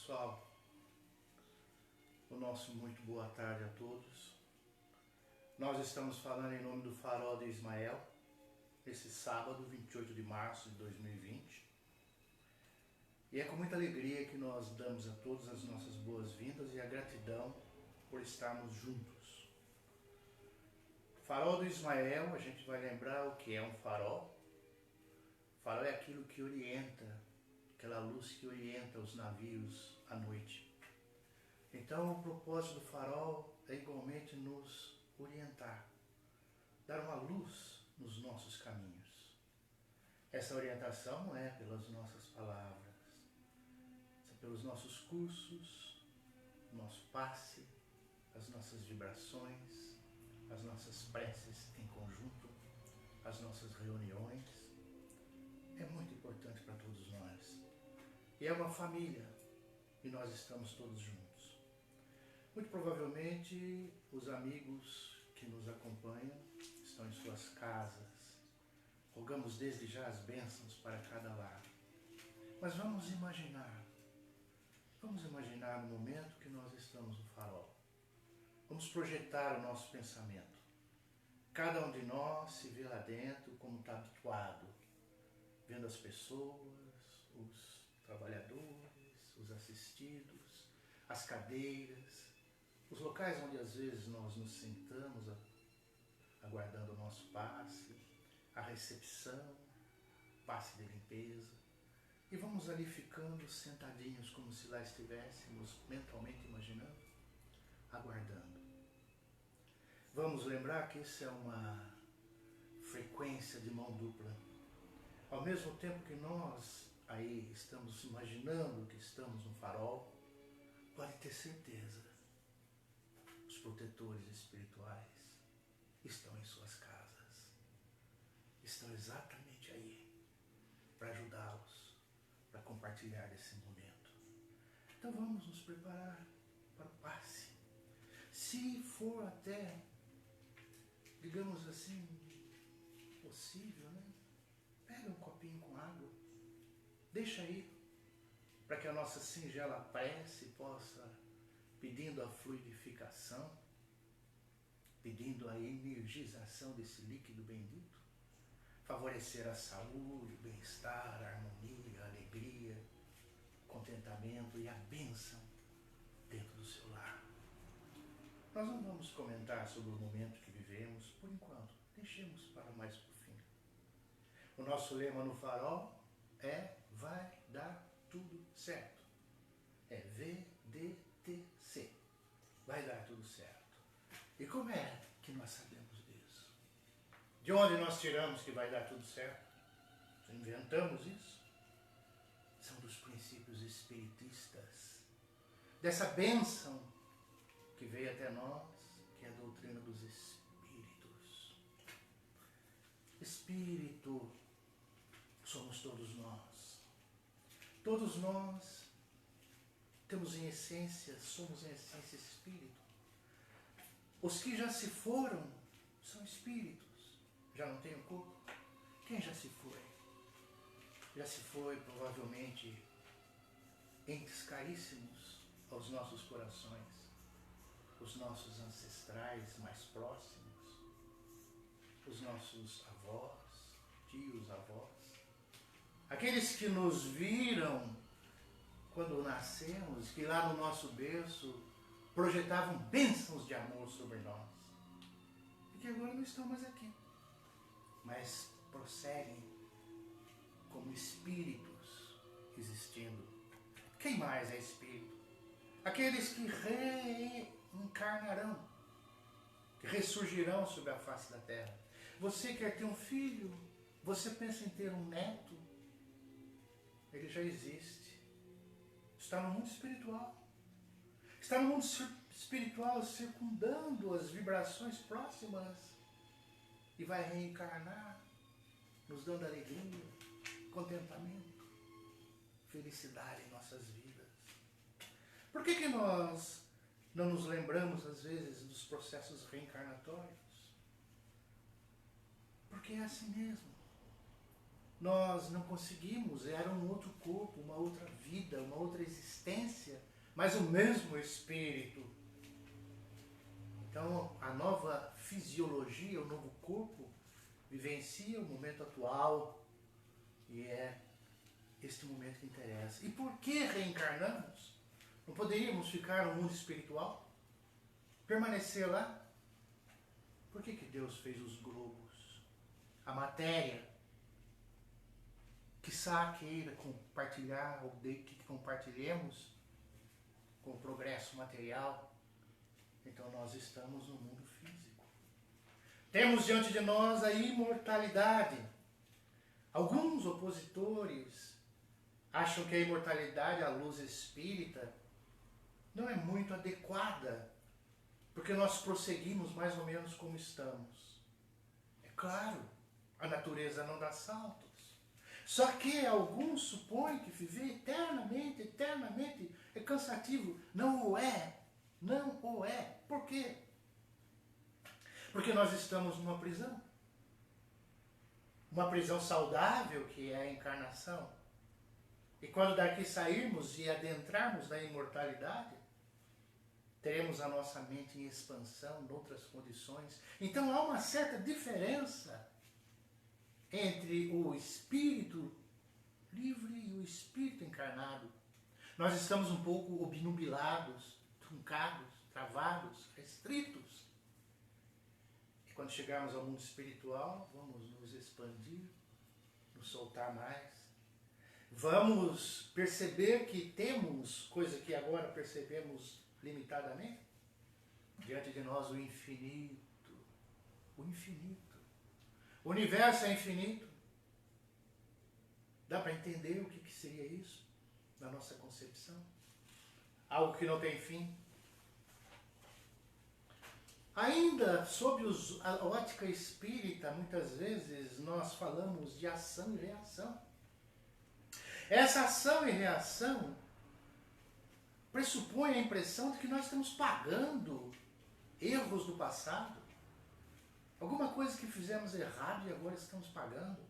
Pessoal, o nosso muito boa tarde a todos. Nós estamos falando em nome do Farol de Ismael, esse sábado, 28 de março de 2020. E é com muita alegria que nós damos a todos as nossas boas-vindas e a gratidão por estarmos juntos. Farol do Ismael, a gente vai lembrar o que é um farol. Farol é aquilo que orienta, aquela luz que orienta os navios à noite. Então o propósito do farol é igualmente nos orientar, dar uma luz nos nossos caminhos. Essa orientação não é pelas nossas palavras, é pelos nossos cursos, nosso passe, as nossas vibrações, as nossas preces em conjunto, as nossas reuniões. É muito importante para todos nós. E é uma família e nós estamos todos juntos. Muito provavelmente os amigos que nos acompanham estão em suas casas. Rogamos desde já as bênçãos para cada lar. Mas vamos imaginar no momento que nós estamos no farol. Vamos projetar o nosso pensamento. Cada um de nós se vê lá dentro como está habituado, vendo as pessoas, os trabalhadores, os assistidos, as cadeiras, os locais onde às vezes nós nos sentamos aguardando o nosso passe, a recepção, passe de limpeza. E vamos ali ficando sentadinhos como se lá estivéssemos mentalmente imaginando, aguardando. Vamos lembrar que isso é uma frequência de mão dupla. Ao mesmo tempo que nós aí estamos imaginando que estamos no farol, pode ter certeza, os protetores espirituais estão em suas casas, estão exatamente aí para ajudá-los, para compartilhar esse momento. Então vamos nos preparar para o passe. Se for até, digamos assim, possível, né? Pega um copinho com água, deixa aí, para que a nossa singela prece possa, pedindo a fluidificação, pedindo a energização desse líquido bendito, favorecer a saúde, o bem-estar, a harmonia, a alegria, o contentamento e a bênção dentro do seu lar. Nós não vamos comentar sobre o momento que vivemos, por enquanto, deixemos para mais por fim. O nosso lema no farol é: vai dar tudo certo. É VDTC. Vai dar tudo certo. E como é que nós sabemos disso? De onde nós tiramos que vai dar tudo certo? Inventamos isso? São dos princípios espiritistas, dessa bênção que veio até nós, que é a doutrina dos espíritos. Espírito somos todos nós. Todos nós temos em essência, somos em essência espírito. Os que já se foram são espíritos, já não têm o corpo. Quem já se foi? Já se foi provavelmente entes caríssimos aos nossos corações, os nossos ancestrais mais próximos, os nossos avós, tios, avós, aqueles que nos viram quando nascemos, que lá no nosso berço projetavam bênçãos de amor sobre nós, e que agora não estão mais aqui, mas prosseguem como espíritos existindo. Quem mais é espírito? Aqueles que reencarnarão, que ressurgirão sobre a face da terra. Você quer ter um filho? Você pensa em ter um neto? Ele já existe. Está no mundo espiritual. Está no mundo espiritual circundando as vibrações próximas e vai reencarnar, nos dando alegria, contentamento, felicidade em nossas vidas. Por que nós não nos lembramos, às vezes, dos processos reencarnatórios? Porque é assim mesmo. nós não conseguimos, era um outro corpo, uma outra vida, uma outra existência, mas o mesmo Espírito. Então, a nova fisiologia, o novo corpo, vivencia o momento atual e é este momento que interessa. E por que reencarnamos? Não poderíamos ficar no mundo espiritual? Permanecer lá? Por que Deus fez os globos? A matéria? Quiçá queira compartilhar, ou de que compartilhemos com o progresso material. Então nós estamos no mundo físico. Temos diante de nós a imortalidade. Alguns opositores acham que a imortalidade à luz espírita não é muito adequada, porque nós prosseguimos mais ou menos como estamos. É claro, a natureza não dá saltos. Só que alguns supõem que viver eternamente é cansativo. Não o é. Não o é. Por quê? Porque nós estamos numa prisão. Uma prisão saudável, que é a encarnação. E quando daqui sairmos e adentrarmos na imortalidade, teremos a nossa mente em expansão, em outras condições. Então há uma certa diferença entre o espírito livre e o espírito encarnado. Nós estamos um pouco obnubilados, truncados, travados, restritos. E quando chegarmos ao mundo espiritual, vamos nos expandir, nos soltar mais. Vamos perceber que temos, coisa que agora percebemos limitadamente, diante de nós o infinito. O infinito. O universo é infinito. Dá para entender o que seria isso na nossa concepção? Algo que não tem fim. Ainda sob a ótica espírita, muitas vezes nós falamos de ação e reação. Essa ação e reação pressupõe a impressão de que nós estamos pagando erros do passado. Alguma coisa que fizemos errado e agora estamos pagando.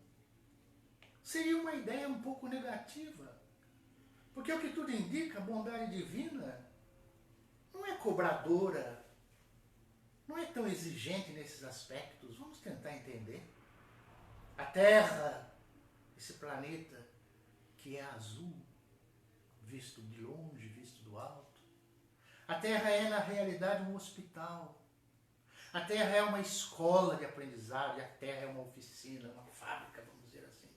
Seria uma ideia um pouco negativa. Porque o que tudo indica, a bondade divina não é cobradora, não é tão exigente nesses aspectos. Vamos tentar entender. A Terra, esse planeta que é azul, visto de longe, visto do alto. A Terra é, na realidade, um hospital. A Terra é uma escola de aprendizado, e a Terra é uma oficina, uma fábrica, vamos dizer assim.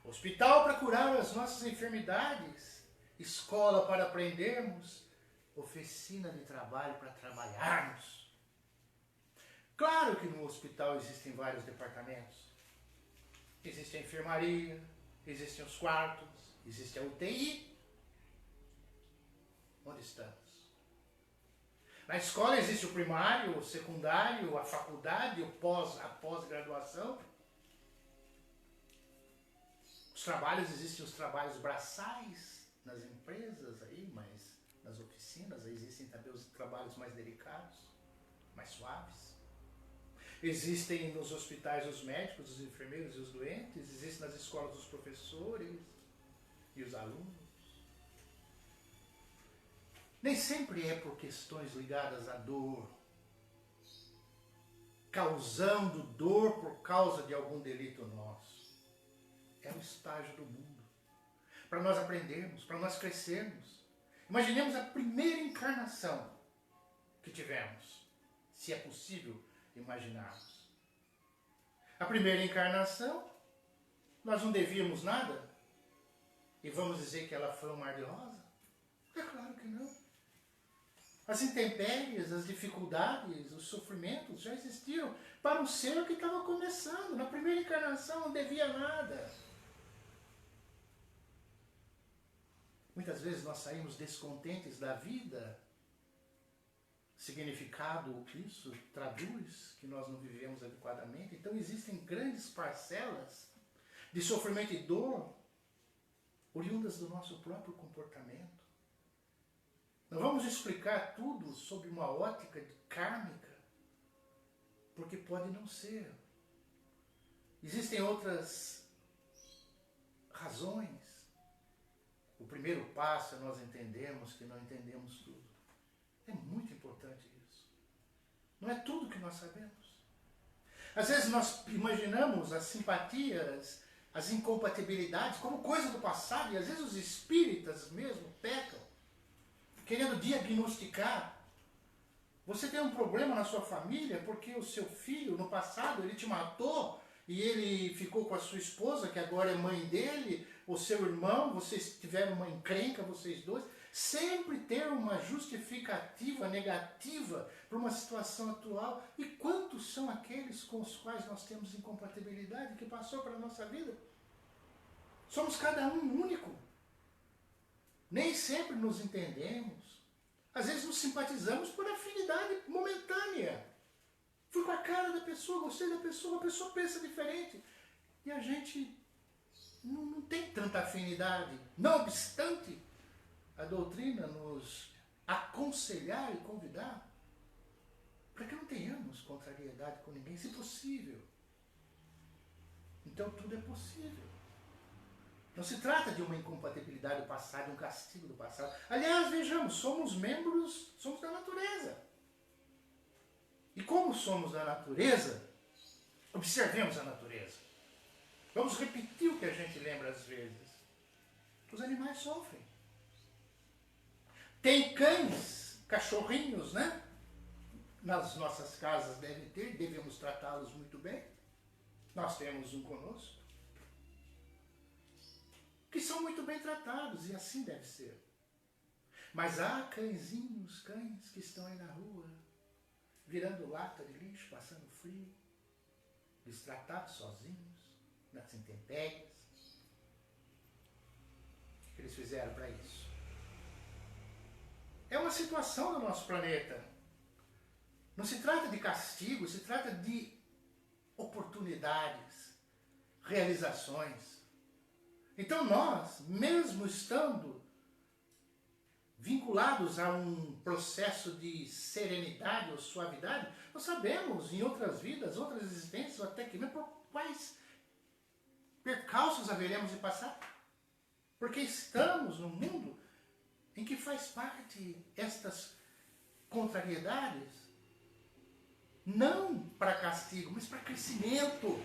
Hospital para curar as nossas enfermidades, escola para aprendermos, oficina de trabalho para trabalharmos. Claro que no hospital existem vários departamentos. Existe a enfermaria, existem os quartos, existe a UTI. Onde estamos? Na escola existe o primário, o secundário, a faculdade, a pós-graduação. Os trabalhos, existem os trabalhos braçais nas empresas aí, mas nas oficinas existem também os trabalhos mais delicados, mais suaves. Existem nos hospitais os médicos, os enfermeiros e os doentes, existem nas escolas os professores e os alunos. Nem sempre é por questões ligadas à dor, causando dor por causa de algum delito nosso. É um estágio do mundo. Para nós aprendermos, para nós crescermos. Imaginemos a primeira encarnação que tivemos, se é possível imaginarmos. A primeira encarnação, nós não devíamos nada? E vamos dizer que ela foi um mar de rosa? É claro que não. As intempéries, as dificuldades, os sofrimentos já existiam para um ser que estava começando. Na primeira encarnação não devia nada. Muitas vezes nós saímos descontentes da vida. Significado, isso traduz que nós não vivemos adequadamente. Então existem grandes parcelas de sofrimento e dor oriundas do nosso próprio comportamento. Não vamos explicar tudo sob uma ótica kármica, porque pode não ser. Existem outras razões. O primeiro passo é nós entendermos que não entendemos tudo. É muito importante isso. Não é tudo que nós sabemos. Às vezes nós imaginamos as simpatias, as incompatibilidades como coisa do passado, e às vezes os espíritas mesmo pecam, querendo diagnosticar. Você tem um problema na sua família porque o seu filho, no passado, ele te matou e ele ficou com a sua esposa, que agora é mãe dele, ou seu irmão, vocês tiveram uma encrenca, vocês dois. Sempre ter uma justificativa negativa para uma situação atual. E quantos são aqueles com os quais nós temos incompatibilidade que passou para a nossa vida? Somos cada um único. Nem sempre nos entendemos. Às vezes nos simpatizamos por afinidade momentânea. Fui com a cara da pessoa, gostei da pessoa, a pessoa pensa diferente. E a gente não tem tanta afinidade. Não obstante, a doutrina nos aconselhar e convidar para que não tenhamos contrariedade com ninguém, se possível. Então tudo é possível. Não se trata de uma incompatibilidade do passado, de um castigo do passado. Aliás, vejamos, somos da natureza. E como somos da natureza, observemos a natureza. Vamos repetir o que a gente lembra às vezes. Os animais sofrem. Tem cães, cachorrinhos, né? Nas nossas casas deve ter, devemos tratá-los muito bem. Nós temos um conosco. Que são muito bem tratados, e assim deve ser. Mas há cães que estão aí na rua, virando lata de lixo, passando frio, destratados sozinhos, nas intempéries. O que eles fizeram para isso? É uma situação do nosso planeta. Não se trata de castigo, se trata de oportunidades, realizações. Então nós, mesmo estando vinculados a um processo de serenidade ou suavidade, nós sabemos em outras vidas, outras existências, ou até que mesmo por quais percalços haveremos de passar. Porque estamos num mundo em que faz parte estas contrariedades, não para castigo, mas para crescimento.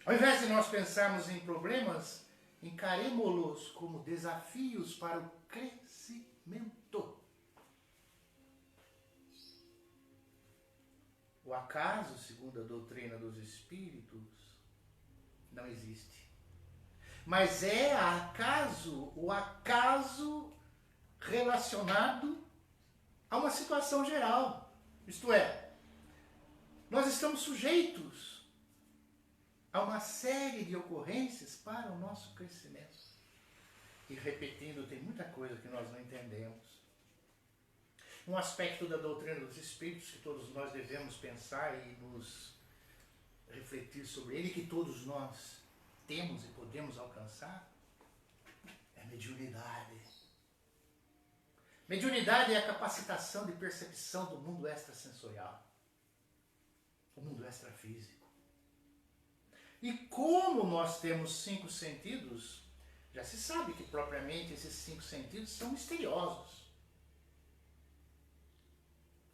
Ao invés de nós pensarmos em problemas, encaremo-los como desafios para o crescimento. O acaso, segundo a doutrina dos espíritos, não existe. Mas é o acaso relacionado a uma situação geral. Isto é, nós estamos sujeitos a uma série de ocorrências para o nosso crescimento. E repetindo, tem muita coisa que nós não entendemos. Um aspecto da doutrina dos espíritos que todos nós devemos pensar e nos refletir sobre ele, que todos nós temos e podemos alcançar, é a mediunidade. Mediunidade é a capacitação de percepção do mundo extrasensorial, o mundo extrafísico. E como nós temos 5 sentidos, já se sabe que propriamente esses 5 sentidos são misteriosos.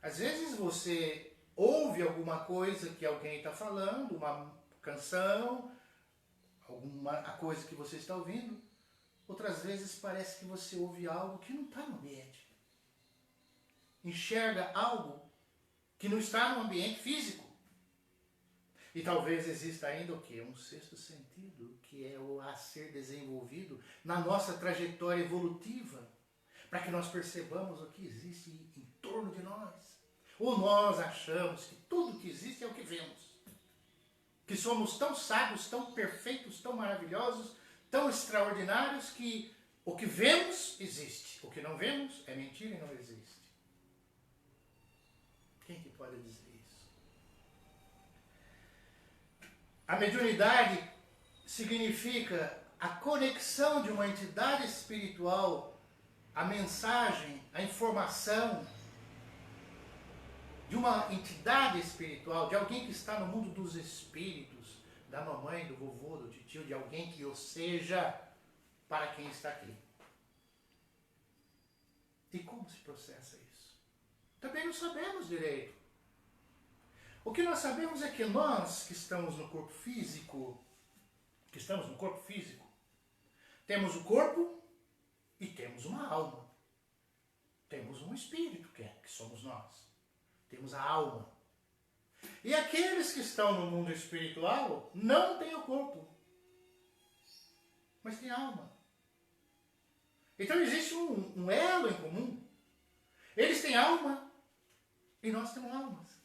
Às vezes você ouve alguma coisa que alguém está falando, uma canção, a coisa que você está ouvindo. Outras vezes parece que você ouve algo que não está no ambiente. Enxerga algo que não está no ambiente físico. E talvez exista ainda o quê? Um 6º sentido, que é o a ser desenvolvido na nossa trajetória evolutiva, para que nós percebamos o que existe em torno de nós. Ou nós achamos que tudo que existe é o que vemos. Que somos tão sábios, tão perfeitos, tão maravilhosos, tão extraordinários, que o que vemos existe. O que não vemos é mentira e não existe. Quem que pode dizer isso? A mediunidade significa a conexão de uma entidade espiritual, a mensagem, a informação, de uma entidade espiritual, de alguém que está no mundo dos espíritos, da mamãe, do vovô, do tio, de alguém que o seja para quem está aqui. E como se processa isso? Também não sabemos direito. O que nós sabemos é que nós que estamos no corpo físico, temos o corpo e temos uma alma. Temos um espírito, que somos nós. Temos a alma. E aqueles que estão no mundo espiritual não têm o corpo, mas têm a alma. Então existe um elo em comum. Eles têm alma e nós temos almas.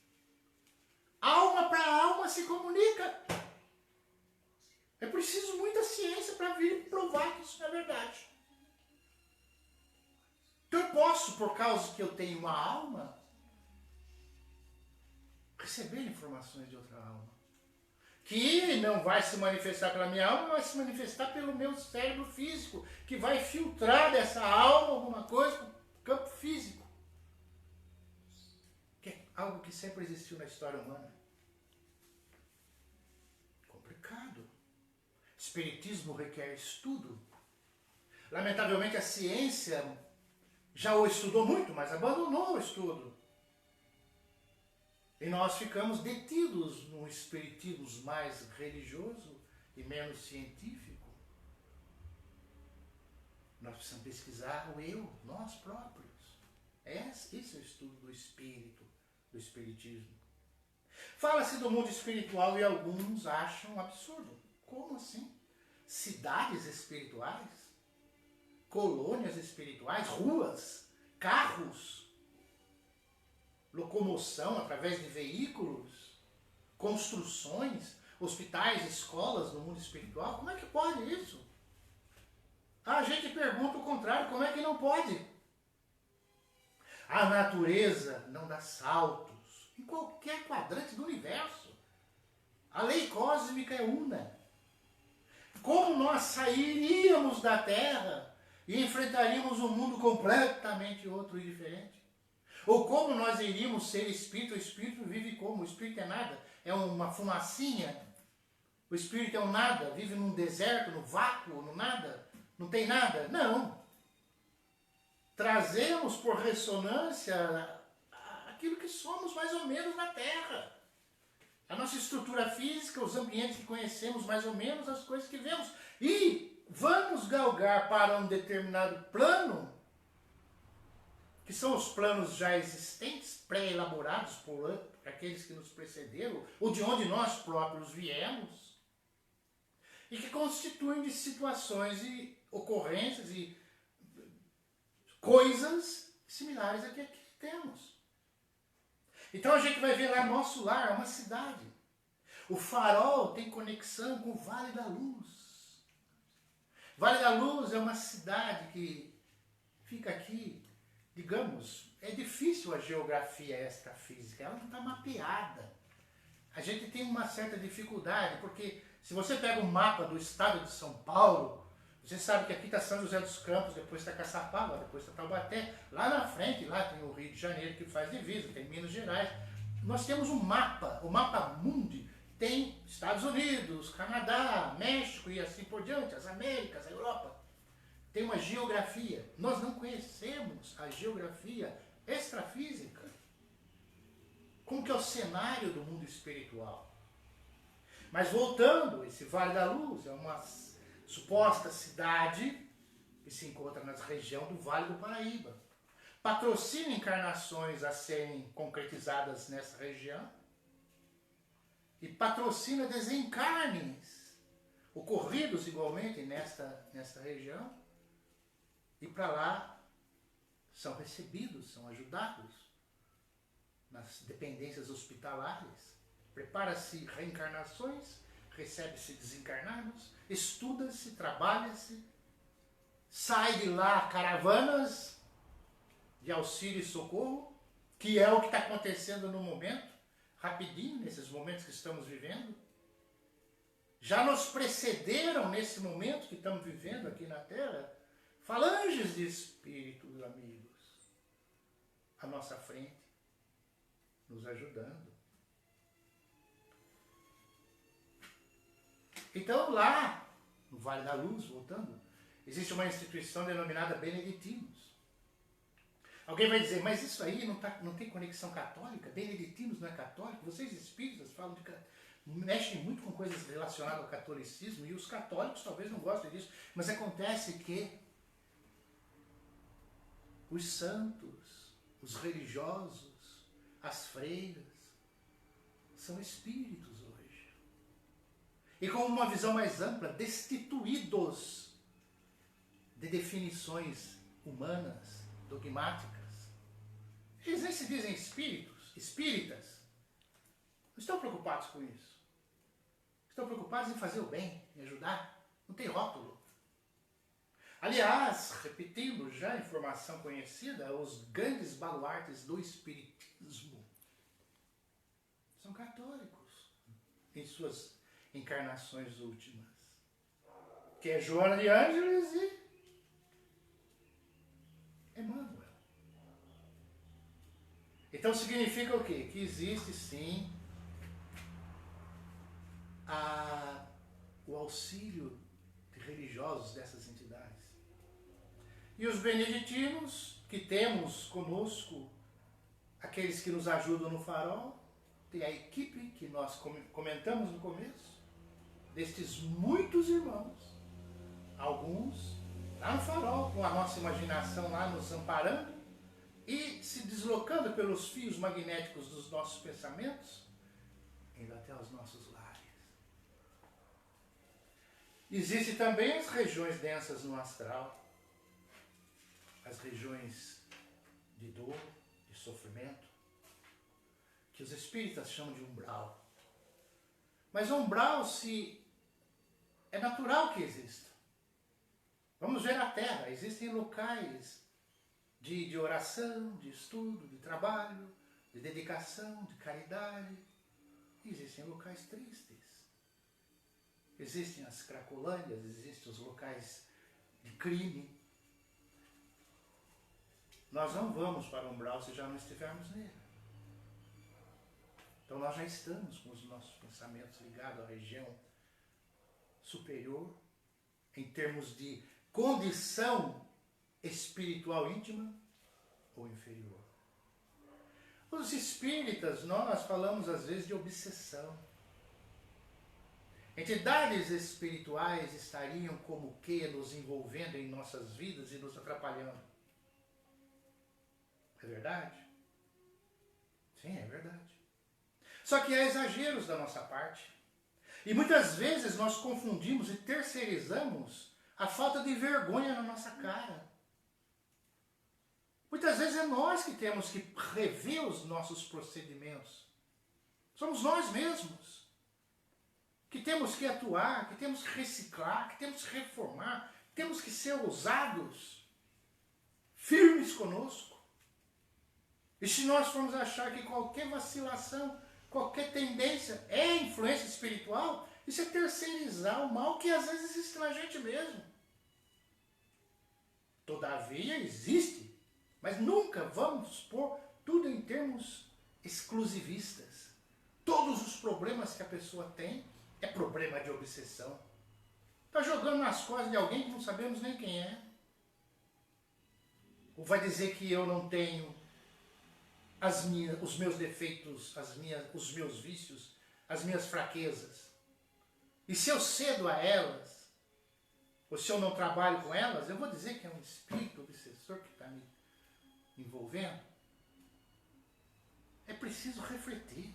Alma para alma se comunica. É preciso muita ciência para vir provar que isso não é verdade. Então eu posso, por causa que eu tenho uma alma, receber informações de outra alma. Que não vai se manifestar pela minha alma, vai se manifestar pelo meu cérebro físico, que vai filtrar dessa alma alguma coisa para o campo físico. Que é algo que sempre existiu na história humana. Complicado. Espiritismo requer estudo. Lamentavelmente a ciência já o estudou muito, mas abandonou o estudo. E nós ficamos detidos num espiritismo mais religioso e menos científico. Nós precisamos pesquisar o eu, nós próprios. Esse é o estudo do espírito, do espiritismo. Fala-se do mundo espiritual e alguns acham absurdo. Como assim? Cidades espirituais? Colônias espirituais? Ruas? Carros? Locomoção através de veículos? Construções? Hospitais, escolas no mundo espiritual? Como é que pode isso? A gente pergunta o contrário, como é que não pode? A natureza não dá saltos em qualquer quadrante do universo. A lei cósmica é una. Como nós sairíamos da Terra e enfrentaríamos um mundo completamente outro e diferente? Ou como nós iríamos ser espírito? O espírito vive como? O espírito é nada? É uma fumacinha? O espírito é um nada? Vive num deserto, no vácuo, no nada? Não tem nada? Não. Trazemos por ressonância aquilo que somos mais ou menos na Terra. A nossa estrutura física, os ambientes que conhecemos mais ou menos, as coisas que vemos. E vamos galgar para um determinado plano, que são os planos já existentes, pré-elaborados por aqueles que nos precederam, ou de onde nós próprios viemos, e que constituem de situações e ocorrências e coisas similares a que aqui temos. Então a gente vai ver lá nosso lar, é uma cidade. O farol tem conexão com o Vale da Luz. Vale da Luz é uma cidade que fica aqui, digamos, é difícil a geografia extrafísica, ela não está mapeada. A gente tem uma certa dificuldade, porque se você pega o mapa do estado de São Paulo, você sabe que aqui está São José dos Campos, depois está Caçapava, depois está Taubaté. Lá na frente, lá tem o Rio de Janeiro que faz divisa, tem Minas Gerais. Nós temos um mapa, o mapa mundi, tem Estados Unidos, Canadá, México e assim por diante, as Américas, a Europa. Tem uma geografia. Nós não conhecemos a geografia extrafísica. Como que é o cenário do mundo espiritual? Mas voltando, esse Vale da Luz é uma suposta cidade que se encontra na região do Vale do Paraíba. Patrocina encarnações a serem concretizadas nessa região e patrocina desencarnes ocorridos igualmente nesta região, e para lá são recebidos, são ajudados nas dependências hospitalares. Prepara-se reencarnações, recebe-se desencarnados, estuda-se, trabalha-se, sai de lá caravanas de auxílio e socorro, que é o que está acontecendo no momento, rapidinho, nesses momentos que estamos vivendo. Já nos precederam nesse momento que estamos vivendo aqui na Terra, falanges de espíritos amigos à nossa frente. nos ajudando. Então lá, no Vale da Luz, voltando, existe uma instituição denominada Beneditinos. Alguém vai dizer, mas isso aí não tem conexão católica? Beneditinos não é católico? Vocês espíritas falam mexem muito com coisas relacionadas ao catolicismo, e os católicos talvez não gostem disso, mas acontece que os santos, os religiosos, as freiras, são espíritos hoje. E com uma visão mais ampla, destituídos de definições humanas, dogmáticas. Eles nem se dizem espíritas. Não estão preocupados com isso. Estão preocupados em fazer o bem, em ajudar. Não tem rótulo. Aliás, repetindo já a informação conhecida, os grandes baluartes do espiritismo são católicos em suas encarnações últimas. Que é Joana de Ângeles e Emmanuel. Então significa o quê? Que existe sim o auxílio de religiosos dessas entidades. E os beneditinos, que temos conosco aqueles que nos ajudam no farol, tem a equipe que nós comentamos no começo, destes muitos irmãos, alguns lá no farol, com a nossa imaginação lá nos amparando e se deslocando pelos fios magnéticos dos nossos pensamentos, indo até os nossos lares. Existem também as regiões densas no astral, as regiões de dor, de sofrimento, que os espíritas chamam de umbral. Mas o umbral é natural que exista. Vamos ver na Terra, existem locais de oração, de estudo, de trabalho, de dedicação, de caridade. Existem locais tristes. Existem as cracolândias, existem os locais de crime. Nós não vamos para o umbral se já não estivermos nele. Então nós já estamos com os nossos pensamentos ligados à região superior, em termos de condição espiritual íntima ou inferior. Os espíritas, nós falamos às vezes de obsessão. Entidades espirituais estariam como que nos envolvendo em nossas vidas e nos atrapalhando. É verdade? Sim, é verdade. Só que há exageros da nossa parte. E muitas vezes nós confundimos e terceirizamos a falta de vergonha na nossa cara. Muitas vezes é nós que temos que rever os nossos procedimentos. Somos nós mesmos que temos que atuar, que temos que reciclar, que temos que reformar, temos que ser ousados, firmes conosco. E se nós formos achar que qualquer vacilação, qualquer tendência é influência espiritual, isso é terceirizar o mal que às vezes existe na gente mesmo. Todavia existe, mas nunca vamos pôr tudo em termos exclusivistas. Todos os problemas que a pessoa tem é problema de obsessão. Está jogando nas costas de alguém que não sabemos nem quem é. Ou vai dizer que eu não tenho os meus defeitos, os meus vícios, as minhas fraquezas. E se eu cedo a elas, ou se eu não trabalho com elas, eu vou dizer que é um espírito obsessor que está me envolvendo? É preciso refletir.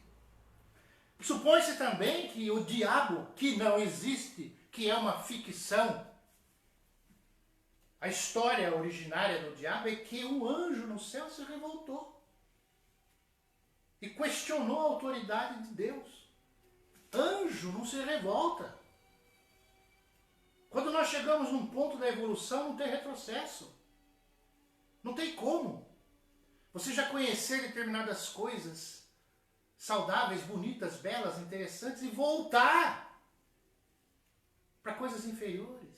Supõe-se também que o diabo, que não existe, que é uma ficção, a história originária do diabo é que o anjo no céu se revoltou e questionou a autoridade de Deus. Anjo não se revolta. Quando nós chegamos num ponto da evolução, não tem retrocesso. Não tem como. Você já conhecer determinadas coisas saudáveis, bonitas, belas, interessantes e voltar para coisas inferiores.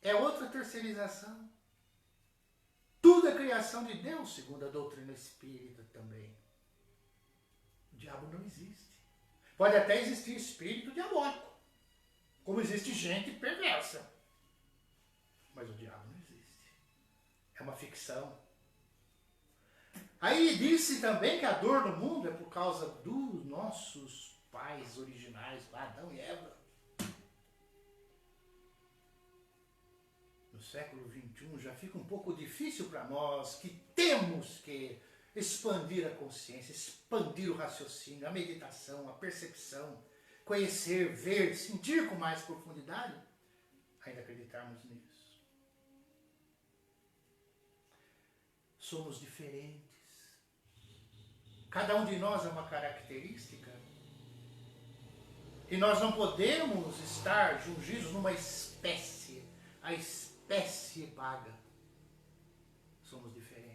É outra terceirização. Tudo é criação de Deus, segundo a doutrina espírita também. O diabo não existe. Pode até existir espírito diabólico, como existe gente perversa. Mas o diabo não existe. É uma ficção. Aí disse também que a dor no mundo é por causa dos nossos pais originais, Adão e Eva. No século XXI já fica um pouco difícil para nós que temos que expandir a consciência, expandir o raciocínio, a meditação, a percepção, conhecer, ver, sentir com mais profundidade, ainda acreditarmos nisso. Somos diferentes. Cada um de nós é uma característica. E nós não podemos estar jungidos numa espécie. A espécie paga. Somos diferentes.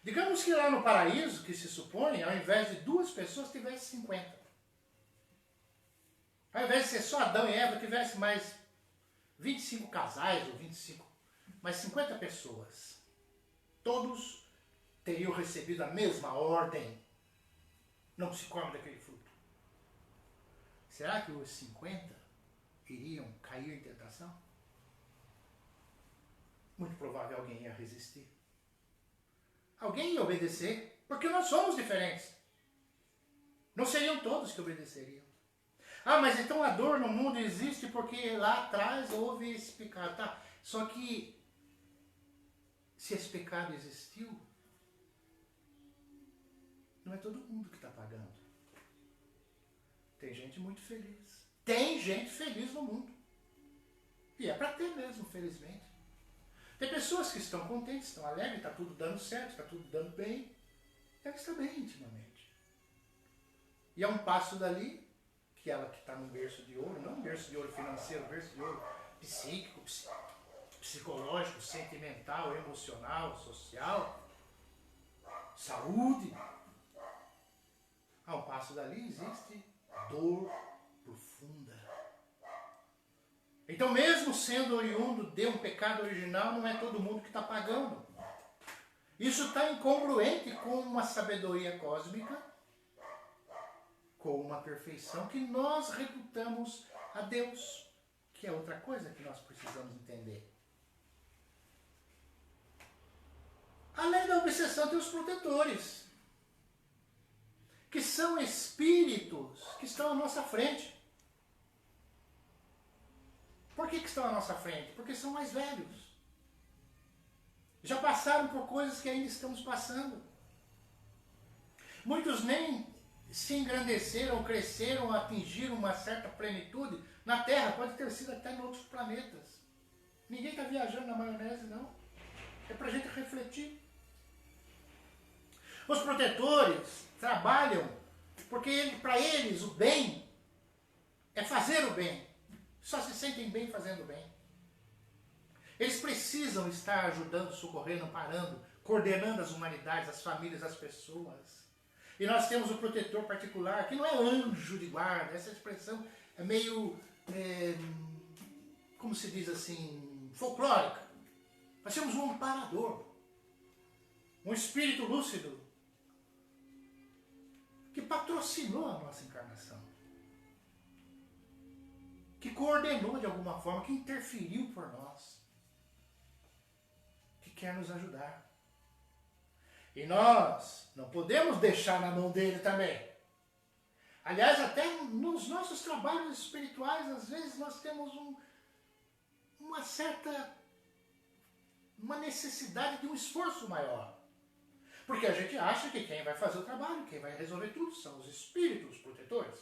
Digamos que lá no paraíso, que se supõe, ao invés de 2 pessoas, tivesse 50. Ao invés de ser só Adão e Eva, tivesse mais 25 casais, ou 25, mais 50 pessoas. Todos teriam recebido a mesma ordem. Não se come daquele fruto. Será que os 50 iriam cair em tentação? Muito provável alguém ia resistir. Alguém ia obedecer, porque nós somos diferentes. Não seriam todos que obedeceriam. Ah, mas então a dor no mundo existe porque lá atrás houve esse pecado. Tá? Só que, se esse pecado existiu, não é todo mundo que está pagando. Tem gente muito feliz. Tem gente feliz no mundo. E é para ter mesmo, felizmente. Tem pessoas que estão contentes, estão alegres, está tudo dando certo, está tudo dando bem. Ela está bem intimamente. E a um passo dali, que ela que está num berço de ouro, não um berço de ouro financeiro, um berço de ouro psíquico, psicológico, sentimental, emocional, social, saúde. A um passo dali existe dor profunda. Então, mesmo sendo oriundo de um pecado original, não é todo mundo que está pagando. Isso está incongruente com uma sabedoria cósmica, com uma perfeição que nós reputamos a Deus, que é outra coisa que nós precisamos entender. Além da obsessão, tem os protetores, que são espíritos que estão à nossa frente. Por que estão à nossa frente? Porque são mais velhos. Já passaram por coisas que ainda estamos passando. Muitos nem se engrandeceram, cresceram, atingiram uma certa plenitude na Terra. Pode ter sido até em outros planetas. Ninguém está viajando na maionese, não. É para a gente refletir. Os protetores trabalham porque para eles o bem é fazer o bem. Só se sentem bem fazendo bem. Eles precisam estar ajudando, socorrendo, amparando, coordenando as humanidades, as famílias, as pessoas. E nós temos o protetor particular, que não é anjo de guarda. Essa expressão é meio, como se diz assim, folclórica. Nós temos um amparador, um espírito lúcido, que patrocinou a nossa encarnação, que coordenou de alguma forma, que interferiu por nós, que quer nos ajudar. E nós não podemos deixar na mão dele também. Aliás, até nos nossos trabalhos espirituais, às vezes nós temos uma necessidade de um esforço maior. Porque a gente acha que quem vai fazer o trabalho, quem vai resolver tudo, são os espíritos protetores.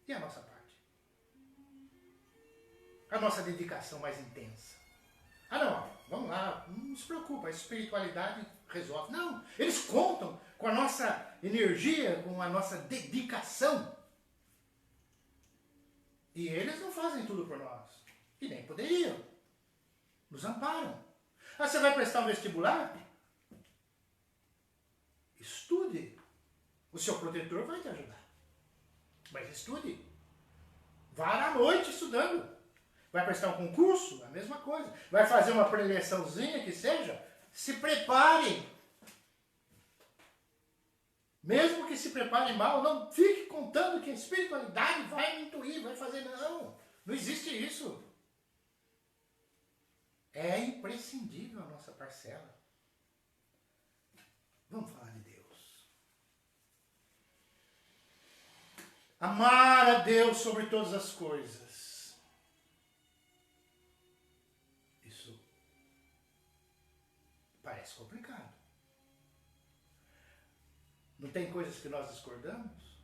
E a nossa parte? A nossa dedicação mais intensa. Ah não, vamos lá, não se preocupa, a espiritualidade resolve. Não, eles contam com a nossa energia, com a nossa dedicação. E eles não fazem tudo por nós. E nem poderiam. Nos amparam. Ah, você vai prestar um vestibular? Estude. O seu protetor vai te ajudar. Mas estude. Vá à noite estudando. Vai prestar um concurso? A mesma coisa. Vai fazer uma preleçãozinha que seja? Se prepare. Mesmo que se prepare mal, não fique contando que a espiritualidade vai me intuir, vai fazer. Não, não existe isso. É imprescindível a nossa parcela. Vamos falar de Deus. Amar a Deus sobre todas as coisas. Isso parece complicado. Não tem coisas que nós discordamos?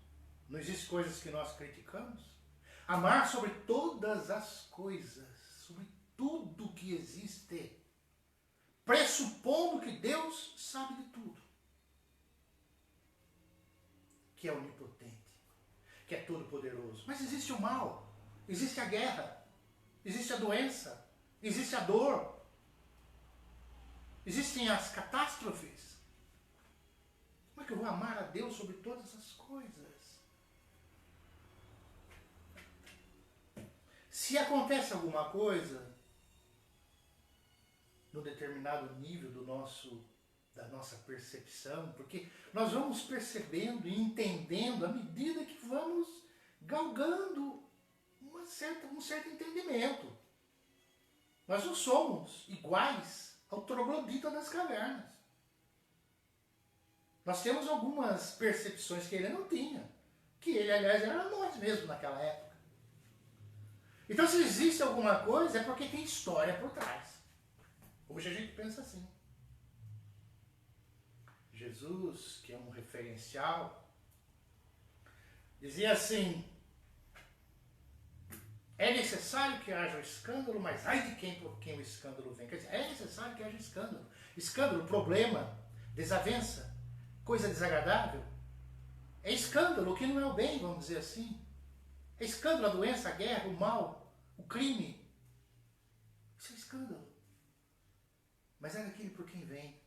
Não existem coisas que nós criticamos? Amar sobre todas as coisas, sobre tudo que existe, pressupondo que Deus sabe de tudo, que é onipotente, que é todo-poderoso. Mas existe o mal, existe a guerra, existe a doença, existe a dor, existem as catástrofes. Como é que eu vou amar a Deus sobre todas as coisas? Se acontece alguma coisa no determinado nível da nossa percepção, porque nós vamos percebendo e entendendo à medida que vamos galgando um certo entendimento. Nós não somos iguais ao troglodita das cavernas. Nós temos algumas percepções que ele não tinha. Que ele, aliás, era nós mesmos naquela época. Então, se existe alguma coisa, é porque tem história por trás. Hoje a gente pensa assim. Jesus, que é um referencial, dizia assim: é necessário que haja o escândalo, mas ai de quem por quem o escândalo vem. Quer dizer, é necessário que haja escândalo. Escândalo, problema, desavença, coisa desagradável. É escândalo, o que não é o bem, vamos dizer assim. É escândalo a doença, a guerra, o mal, o crime. Isso é escândalo. Mas é daquele por quem vem.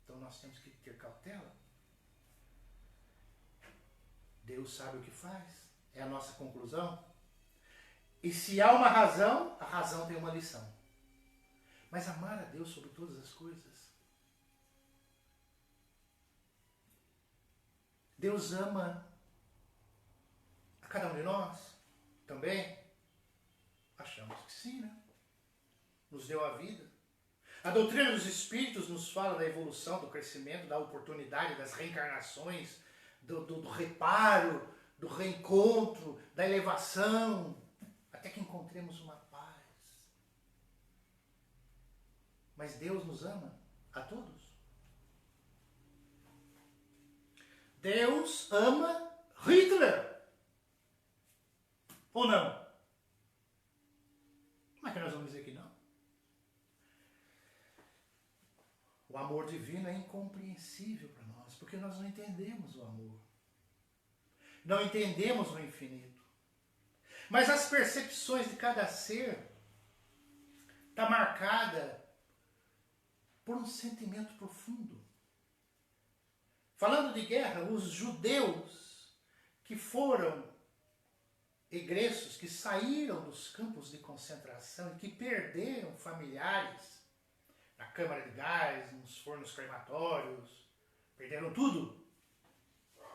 Então nós temos que ter cautela. Deus sabe o que faz. É a nossa conclusão. E se há uma razão, a razão tem uma lição. Mas amar a Deus sobre todas as coisas. Deus ama a cada um de nós também? Achamos que sim, né? Nos deu a vida. A doutrina dos Espíritos nos fala da evolução, do crescimento, da oportunidade, das reencarnações, do reparo, do reencontro, da elevação, até que encontremos uma paz. Mas Deus nos ama a todos. Deus ama Hitler. Ou não? Como é que nós vamos dizer que não? O amor divino é incompreensível para nós, porque nós não entendemos o amor. Não entendemos o infinito. Mas as percepções de cada ser está marcada por um sentimento profundo. Falando de guerra, os judeus que foram egressos, que saíram dos campos de concentração e que perderam familiares na câmara de gás, nos fornos crematórios, perderam tudo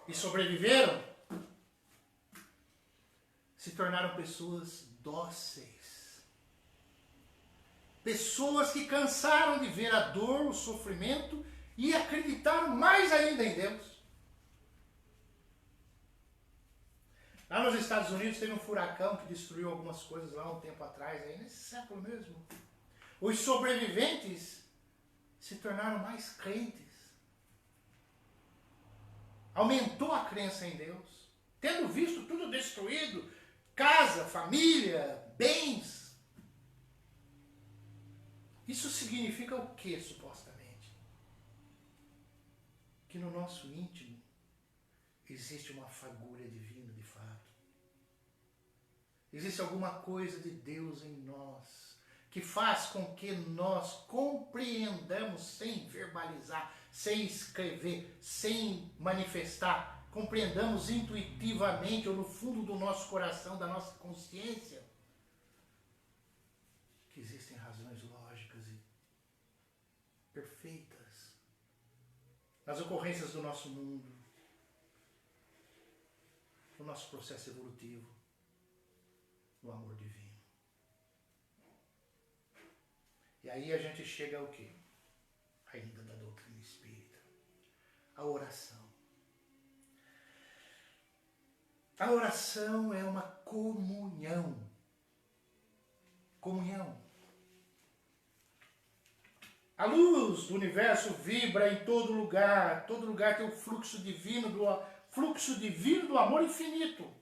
e sobreviveram, se tornaram pessoas dóceis. Pessoas que cansaram de ver a dor, o sofrimento e acreditaram mais ainda em Deus. Lá nos Estados Unidos teve um furacão que destruiu algumas coisas lá um tempo atrás, aí nesse século mesmo. Os sobreviventes se tornaram mais crentes. Aumentou a crença em Deus. Tendo visto tudo destruído, casa, família, bens. Isso significa o que, supostamente? Que no nosso íntimo existe uma fagulha divina, de fato. Existe alguma coisa de Deus em nós que faz com que nós compreendamos sem verbalizar, sem escrever, sem manifestar, compreendamos intuitivamente ou no fundo do nosso coração, da nossa consciência, que existem razões lógicas e perfeitas nas ocorrências do nosso mundo, no nosso processo evolutivo, no amor divino. E aí a gente chega ao quê? Ainda da doutrina espírita. A oração. A oração é uma comunhão. Comunhão. A luz do universo vibra em todo lugar tem o fluxo divino do amor infinito.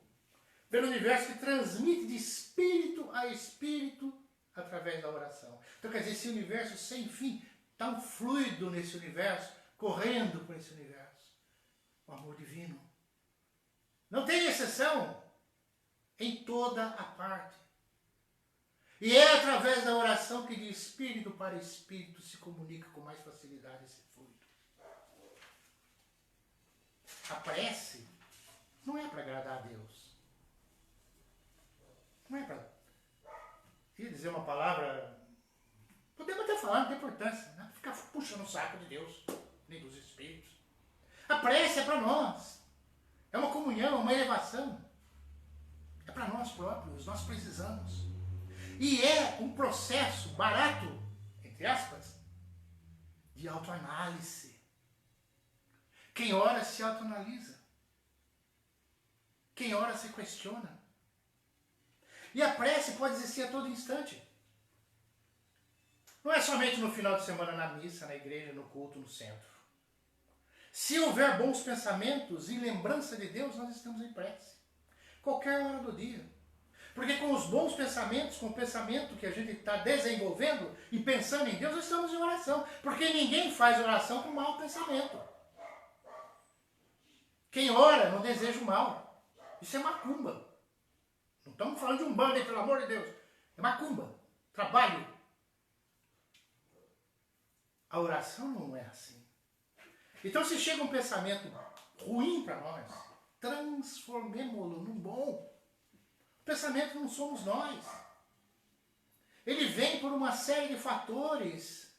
Pelo universo que transmite de espírito a espírito através da oração. Então quer dizer, esse universo sem fim, está um fluido nesse universo, correndo por esse universo. O amor divino. Não tem exceção em toda a parte. E é através da oração que de espírito para espírito se comunica com mais facilidade esse fluido. A prece não é para agradar a Deus. Não é para... Ia dizer uma palavra... Podemos até falar, não tem importância. Não ficar puxando o saco de Deus, nem dos espíritos. A prece é para nós. É uma comunhão, uma elevação. É para nós próprios, nós precisamos. E é um processo barato, entre aspas, de autoanálise. Quem ora se autoanalisa. Quem ora se questiona. E a prece pode existir a todo instante. Não é somente no final de semana na missa, na igreja, no culto, no centro. Se houver bons pensamentos e lembrança de Deus, nós estamos em prece. Qualquer hora do dia. Porque com os bons pensamentos, com o pensamento que a gente está desenvolvendo e pensando em Deus, nós estamos em oração. Porque ninguém faz oração com mau pensamento. Quem ora não deseja o mal. Isso é macumba. Não estamos falando de umbanda, pelo amor de Deus. É macumba. Trabalho. A oração não é assim. Então se chega um pensamento ruim para nós, transformemo-lo num bom. O pensamento não somos nós. Ele vem por uma série de fatores.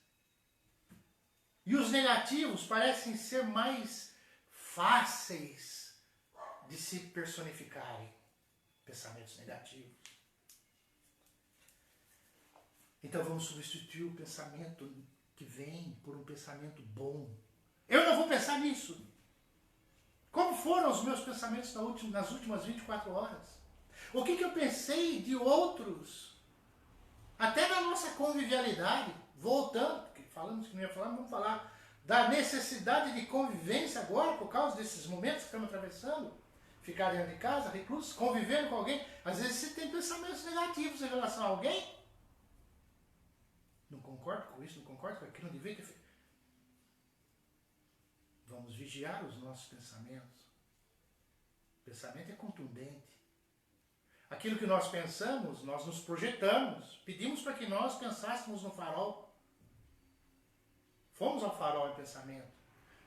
E os negativos parecem ser mais fáceis de se personificarem. Pensamentos negativos. Então vamos substituir o pensamento que vem por um pensamento bom. Eu não vou pensar nisso. Como foram os meus pensamentos nas últimas 24 horas? O que eu pensei de outros? Até na nossa convivialidade. Voltando, porque falamos que não ia falar, vamos falar da necessidade de convivência agora, por causa desses momentos que estamos atravessando. Ficar dentro de casa, recluso, convivendo com alguém. Às vezes você tem pensamentos negativos em relação a alguém. Não concordo com isso, não concordo com aquilo, não devia ter feito. Vamos vigiar os nossos pensamentos. O pensamento é contundente. Aquilo que nós pensamos, nós nos projetamos. Pedimos para que nós pensássemos no farol. Fomos ao farol em pensamento.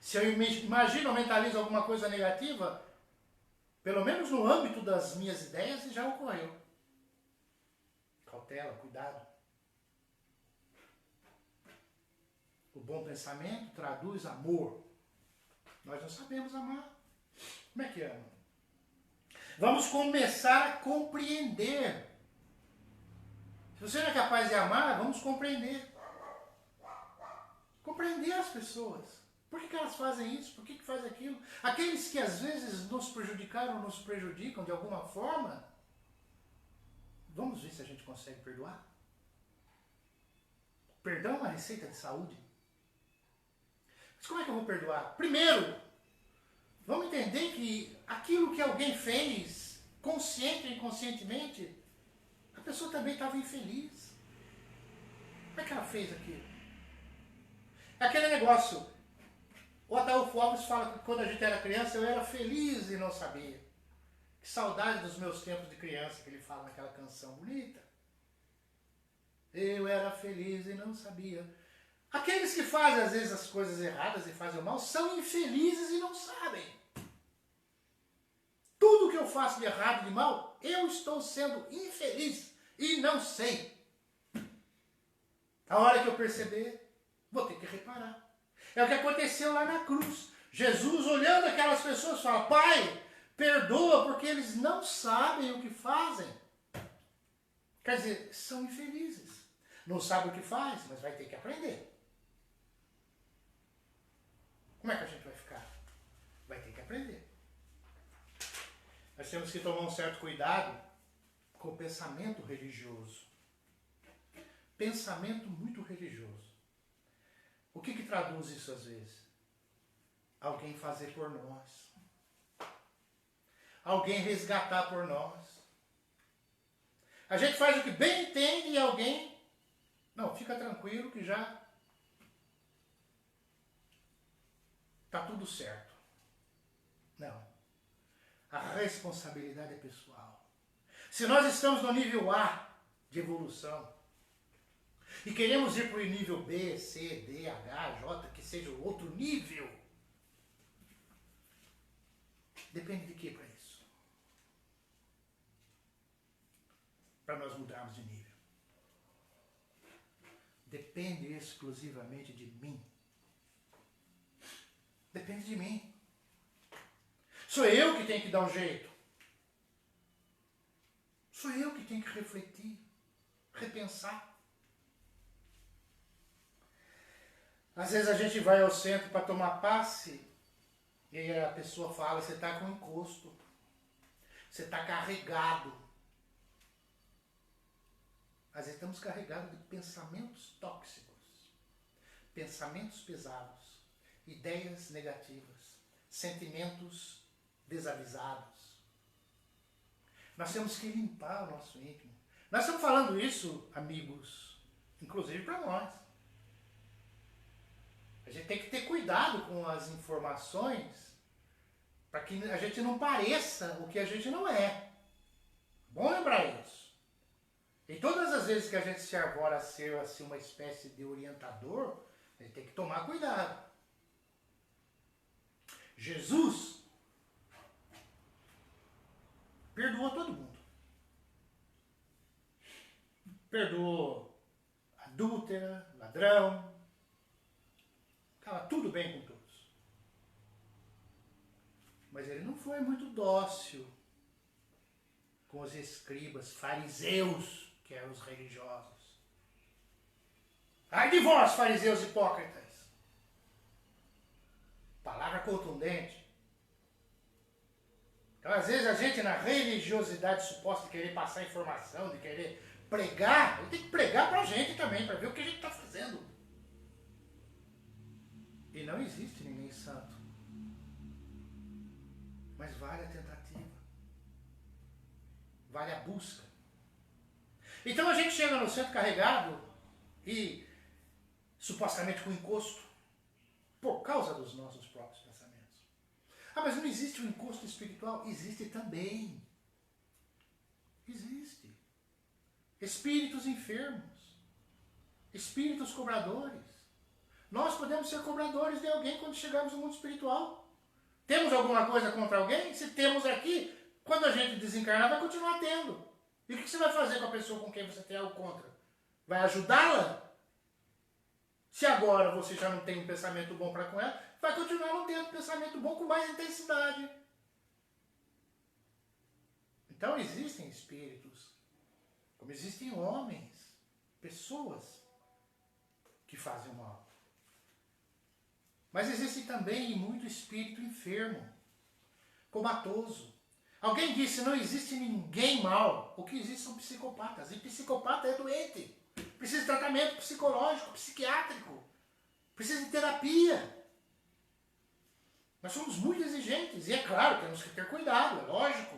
Se eu imagino ou mentalizo alguma coisa negativa, pelo menos no âmbito das minhas ideias, já ocorreu. Cautela, cuidado. O bom pensamento traduz amor. Nós não sabemos amar. Como é que ama? Vamos começar a compreender. Se você não é capaz de amar, vamos compreender. Compreender as pessoas. Por que elas fazem isso? Por que fazem aquilo? Aqueles que às vezes nos prejudicaram, nos prejudicam de alguma forma, vamos ver se a gente consegue perdoar. Perdão é uma receita de saúde. Mas como é que eu vou perdoar? Primeiro, vamos entender que aquilo que alguém fez, consciente ou inconscientemente, a pessoa também estava infeliz. Como é que ela fez aquilo? É aquele negócio. O Ataúfo Alves fala que quando a gente era criança, eu era feliz e não sabia. Que saudade dos meus tempos de criança, que ele fala naquela canção bonita. Eu era feliz e não sabia. Aqueles que fazem às vezes as coisas erradas e fazem o mal, são infelizes e não sabem. Tudo que eu faço de errado e de mal, eu estou sendo infeliz e não sei. A hora que eu perceber, vou ter que reparar. É o que aconteceu lá na cruz. Jesus, olhando aquelas pessoas, fala: Pai, Perdoa porque eles não sabem o que fazem. Quer dizer, são infelizes. Não sabe o que faz, mas vai ter que aprender. Como é que a gente vai ficar? Vai ter que aprender. Nós temos que tomar um certo cuidado com o pensamento religioso. Pensamento muito religioso. O que traduz isso às vezes? Alguém fazer por nós. Alguém resgatar por nós. A gente faz o que bem entende e alguém... Não, fica tranquilo que já está tudo certo. Não. A responsabilidade é pessoal. Se nós estamos no nível A de evolução e queremos ir para o nível B, C, D, H, J, que seja outro nível, depende de quê para isso? Para nós mudarmos de nível. Depende exclusivamente de mim. Depende de mim. Sou eu que tenho que dar um jeito. Sou eu que tenho que refletir, repensar. Às vezes a gente vai ao centro para tomar passe e aí a pessoa fala, você está com encosto, você está carregado. Às vezes estamos carregados de pensamentos tóxicos, pensamentos pesados, ideias negativas, sentimentos desavisados. Nós temos que limpar o nosso íntimo. Nós estamos falando isso, amigos, inclusive para nós. A gente tem que ter cuidado com as informações para que a gente não pareça o que a gente não é. Bom lembrar isso. E todas as vezes que a gente se arvora a ser assim, uma espécie de orientador, a gente tem que tomar cuidado. Jesus perdoou todo mundo. Perdoou adúltera, ladrão. Estava tudo bem com todos. Mas ele não foi muito dócil com os escribas, fariseus, que eram os religiosos. Ai de vós, fariseus hipócritas! Palavra contundente. Então, às vezes, a gente, na religiosidade suposta de querer passar informação, de querer pregar, ele tem que pregar pra gente também, para ver o que a gente está fazendo. E não existe ninguém santo. Mas vale a tentativa. Vale a busca. Então a gente chega no centro carregado e supostamente com encosto por causa dos nossos próprios pensamentos. Ah, mas não existe um encosto espiritual? Existe também. Existe. Espíritos enfermos. Espíritos cobradores. Nós podemos ser cobradores de alguém quando chegarmos no mundo espiritual. Temos alguma coisa contra alguém? Se temos aqui, quando a gente desencarnar, vai continuar tendo. E o que você vai fazer com a pessoa com quem você tem algo contra? Vai ajudá-la? Se agora você já não tem um pensamento bom para com ela, vai continuar não tendo um pensamento bom com mais intensidade. Então existem espíritos, como existem homens, pessoas que fazem o mal. Mas existe também muito espírito enfermo, comatoso. Alguém disse, não existe ninguém mal. O que existe são psicopatas. E psicopata é doente. Precisa de tratamento psicológico, psiquiátrico. Precisa de terapia. Nós somos muito exigentes. E é claro, temos que ter cuidado, é lógico.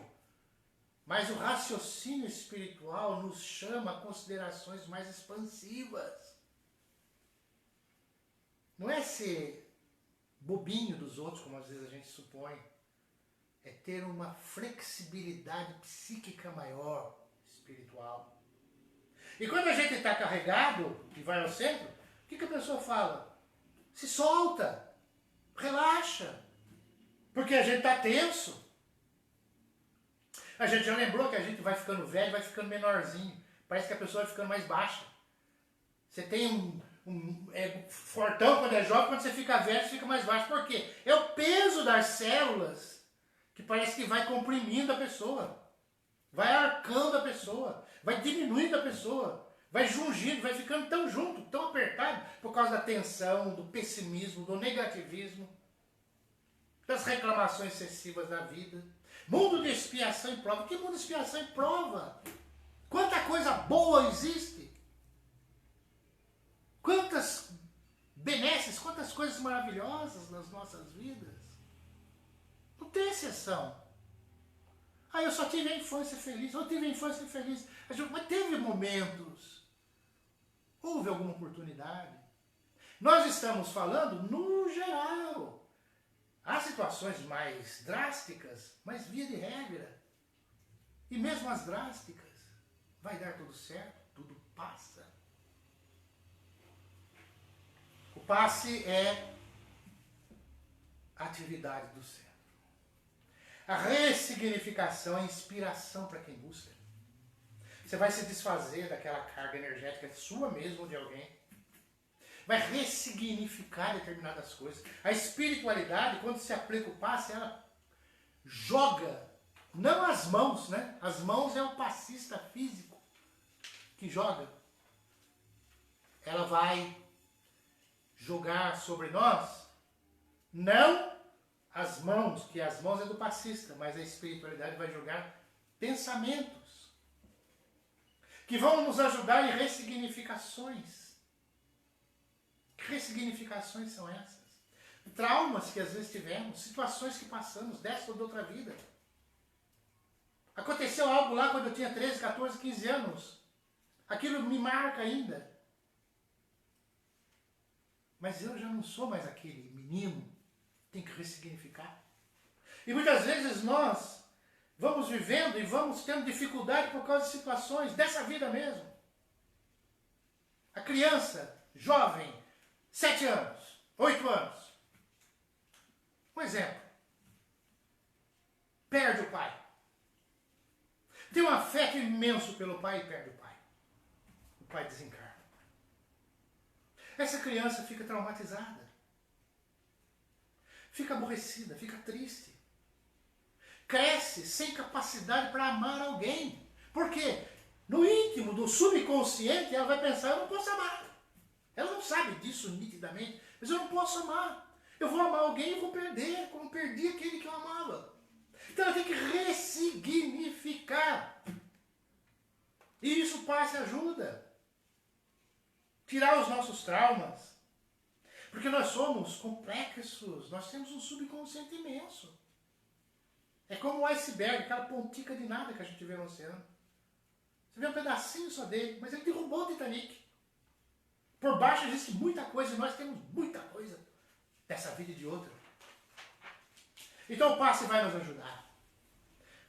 Mas o raciocínio espiritual nos chama a considerações mais expansivas. Não é ser bobinho dos outros, como às vezes a gente supõe. É ter uma flexibilidade psíquica maior, espiritual. E quando a gente está carregado e vai ao centro, o que a pessoa fala? Se solta, relaxa, porque a gente está tenso. A gente já lembrou que a gente vai ficando velho, vai ficando menorzinho. Parece que a pessoa vai ficando mais baixa. Você tem fortão quando é jovem, quando você fica velho, você fica mais baixo. Por quê? É o peso das células que parece que vai comprimindo a pessoa, vai arcando a pessoa, vai diminuindo a pessoa, vai jungindo, vai ficando tão junto, tão apertado, por causa da tensão, do pessimismo, do negativismo, das reclamações excessivas da vida. Mundo de expiação e prova. Que mundo de expiação e prova? Quanta coisa boa existe! Quantas benesses, quantas coisas maravilhosas nas nossas vidas. Não tem exceção. Ah, eu só tive a infância feliz, eu tive a infância feliz. Mas teve momentos. Houve alguma oportunidade. Nós estamos falando no geral. Há situações mais drásticas, mas via de regra. E mesmo as drásticas, vai dar tudo certo, tudo passa. O passe é a atividade do cérebro. A ressignificação é inspiração para quem busca. Você vai se desfazer daquela carga energética sua mesmo ou de alguém. Vai ressignificar determinadas coisas. A espiritualidade, quando se aplica o passe, ela joga, não as mãos, né? As mãos é o passista físico que joga. Ela vai jogar sobre nós, não as mãos, que as mãos é do passista, mas a espiritualidade vai jogar pensamentos que vão nos ajudar em ressignificações. Que ressignificações são essas? Traumas que às vezes tivemos, situações que passamos, dessa ou de outra vida. Aconteceu algo lá quando eu tinha 13, 14, 15 anos. Aquilo me marca ainda. Mas eu já não sou mais aquele menino. Tem que ressignificar. E muitas vezes nós vamos vivendo e vamos tendo dificuldade por causa de situações dessa vida mesmo. A criança, jovem, 7 anos, 8 anos. Um exemplo. Perde o pai. Tem um afeto imenso pelo pai e perde o pai. O pai desencarna. Essa criança fica traumatizada. Fica aborrecida, fica triste. Cresce sem capacidade para amar alguém. Por quê? No íntimo, do subconsciente, ela vai pensar, eu não posso amar. Ela não sabe disso nitidamente, mas eu não posso amar. Eu vou amar alguém e vou perder, como perdi aquele que eu amava. Então ela tem que ressignificar. E isso passa e ajuda. Tirar os nossos traumas. Porque nós somos complexos, nós temos um subconsciente imenso. É como um iceberg, aquela pontica de nada que a gente vê no oceano. Você vê um pedacinho só dele, mas ele derrubou o Titanic. Por baixo existe muita coisa, e nós temos muita coisa dessa vida e de outra. Então o passe vai nos ajudar.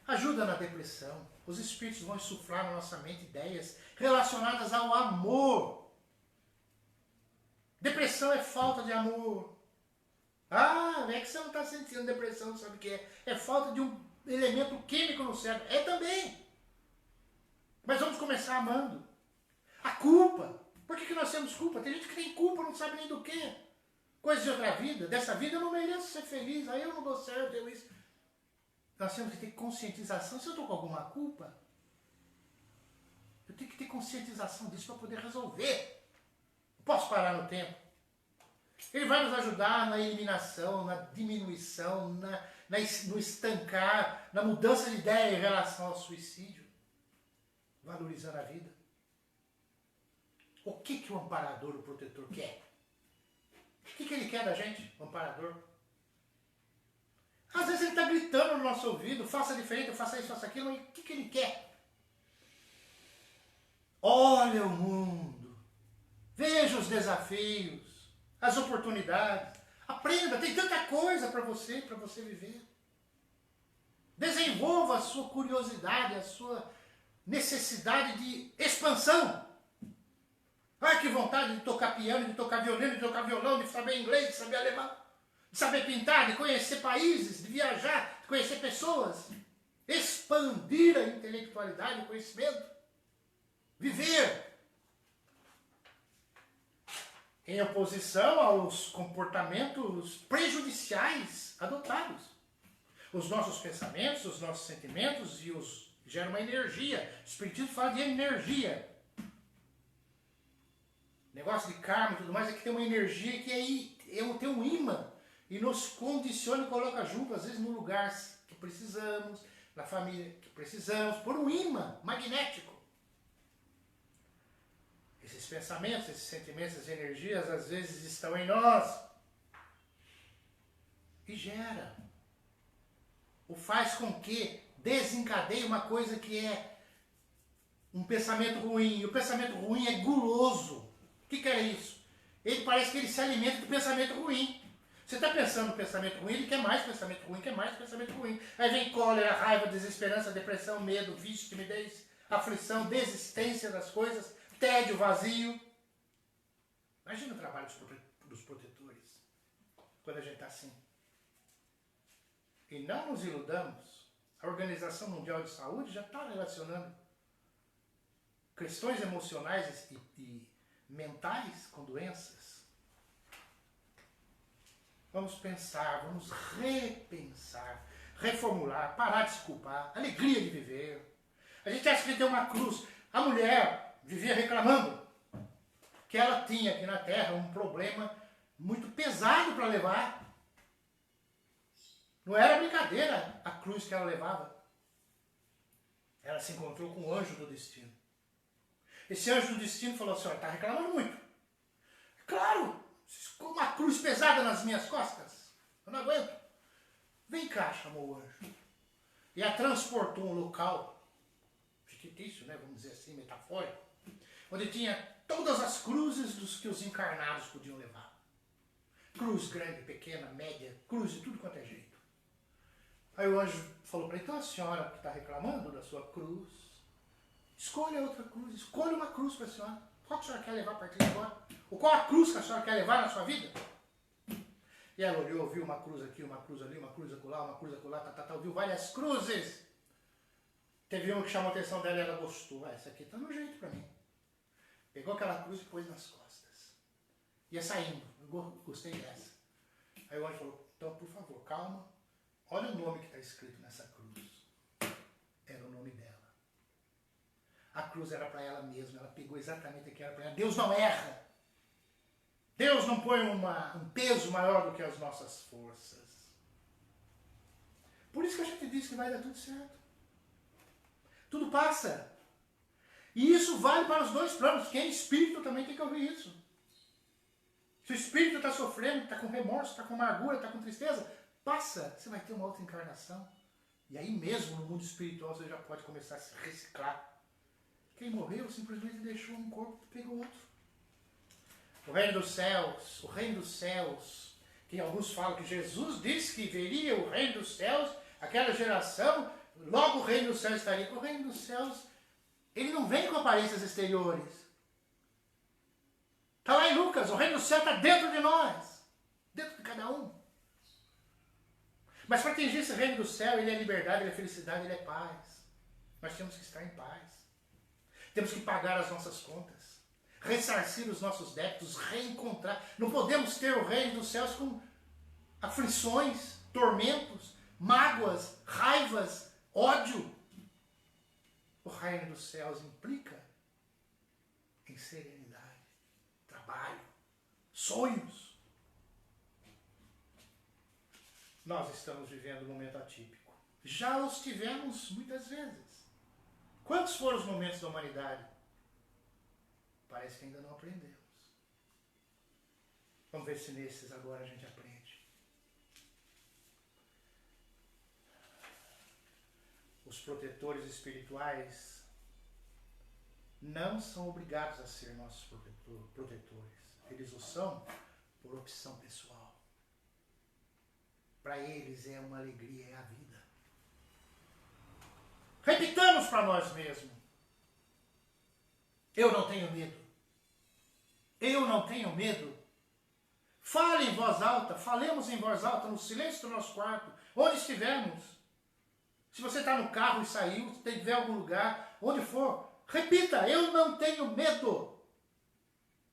Ajuda na depressão. Os espíritos vão insuflar na nossa mente ideias relacionadas ao amor. Depressão é falta de amor. Ah, não é que você não está sentindo depressão, não sabe o que é. É falta de um elemento químico no cérebro. É também. Mas vamos começar amando. A culpa. Por que nós temos culpa? Tem gente que tem culpa, não sabe nem do que. Coisa de outra vida. Dessa vida eu não mereço ser feliz. Aí eu não dou certo, eu isso. Nós temos que ter conscientização. Se eu estou com alguma culpa, eu tenho que ter conscientização disso para poder resolver. Não posso parar no tempo. Ele vai nos ajudar na eliminação, na diminuição, no estancar, na mudança de ideia em relação ao suicídio. Valorizando a vida. O que o amparador, o protetor quer? O que ele quer da gente, o amparador? Às vezes ele está gritando no nosso ouvido, faça diferente, faça isso, faça aquilo, mas o que ele quer? Olha o mundo, veja os desafios, as oportunidades, aprenda, tem tanta coisa para você viver. Desenvolva a sua curiosidade, a sua necessidade de expansão. Ai, que vontade de tocar piano, de tocar violino, de tocar violão, de saber inglês, de saber alemão, de saber pintar, de conhecer países, de viajar, de conhecer pessoas. Expandir a intelectualidade, o conhecimento. Viver. Em oposição aos comportamentos prejudiciais adotados. Os nossos pensamentos, os nossos sentimentos geram uma energia. O Espiritismo fala de energia. Negócio de karma e tudo mais é que tem uma energia que tem um imã e nos condiciona e coloca junto, às vezes, no lugar que precisamos, na família que precisamos, por um imã magnético. Esses pensamentos, esses sentimentos, essas energias, às vezes estão em nós. E gera. Ou faz com que desencadeie uma coisa que é um pensamento ruim. E o pensamento ruim é guloso. O que é isso? Ele parece que ele se alimenta do pensamento ruim. Você está pensando no pensamento ruim, ele quer mais pensamento ruim, quer mais pensamento ruim. Aí vem cólera, raiva, desesperança, depressão, medo, vício, timidez, aflição, desistência das coisas, tédio, vazio. Imagina o trabalho dos protetores, quando a gente está assim. E não nos iludamos, a Organização Mundial de Saúde já está relacionando questões emocionais e mentais com doenças. Vamos pensar, vamos repensar, reformular, parar de se culpar, alegria de viver. A gente acha que tem uma cruz. A mulher vivia reclamando que ela tinha aqui na Terra um problema muito pesado para levar. Não era brincadeira a cruz que ela levava. Ela se encontrou com o anjo do destino. Esse anjo do destino falou: a senhora está reclamando muito. Claro, com uma cruz pesada nas minhas costas. Eu não aguento. Vem cá, chamou o anjo. E a transportou a um local fictício, né, vamos dizer assim, metafórico, onde tinha todas as cruzes dos que os encarnados podiam levar. Cruz grande, pequena, média, cruz de tudo quanto é jeito. Aí o anjo falou para ele: então a senhora que está reclamando da sua cruz, escolha outra cruz, escolha uma cruz para a senhora. Qual que a senhora quer levar a partir de agora? Ou qual a cruz que a senhora quer levar na sua vida? E ela olhou, viu uma cruz aqui, uma cruz ali, uma cruz acolá, uma cruz acolá, viu várias cruzes. Teve uma que chamou a atenção dela e ela gostou. Essa aqui está no jeito para mim. Pegou aquela cruz e pôs nas costas. Ia saindo. Eu gostei dessa. Aí o anjo falou: então, por favor, calma. Olha o nome que está escrito nessa cruz. Era o nome dela. A cruz era para ela mesma. Ela pegou exatamente o que era para ela. Deus não erra. Deus não põe um peso maior do que as nossas forças. Por isso que a gente diz que vai dar tudo certo. Tudo passa. E isso vale para os dois planos. Quem é espírito também tem que ouvir isso. Se o espírito está sofrendo, está com remorso, está com amargura, está com tristeza, passa. Você vai ter uma outra encarnação. E aí mesmo no mundo espiritual você já pode começar a se reciclar. Quem morreu simplesmente deixou um corpo e pegou outro. O reino dos céus, que alguns falam que Jesus disse que veria o reino dos céus, aquela geração, logo o reino dos céus estaria. O reino dos céus, ele não vem com aparências exteriores. Está lá em Lucas, o reino do céu está dentro de nós, dentro de cada um. Mas para atingir esse reino do céu, ele é liberdade, ele é felicidade, ele é paz. Nós temos que estar em paz. Temos que pagar as nossas contas, ressarcir os nossos débitos, reencontrar. Não podemos ter o reino dos céus com aflições, tormentos, mágoas, raivas, ódio. O reino dos céus implica em serenidade, trabalho, sonhos. Nós estamos vivendo um momento atípico. Já os tivemos muitas vezes. Quantos foram os momentos da humanidade? Parece que ainda não aprendemos. Vamos ver se nesses agora a gente aprende. Os protetores espirituais não são obrigados a ser nossos protetores. Eles o são por opção pessoal. Para eles é uma alegria, é a vida. Repitamos para nós mesmos: eu não tenho medo. Eu não tenho medo. Fale em voz alta, falemos em voz alta, no silêncio do nosso quarto, onde estivermos. Se você está no carro e saiu, se tiver algum lugar, onde for, repita: eu não tenho medo.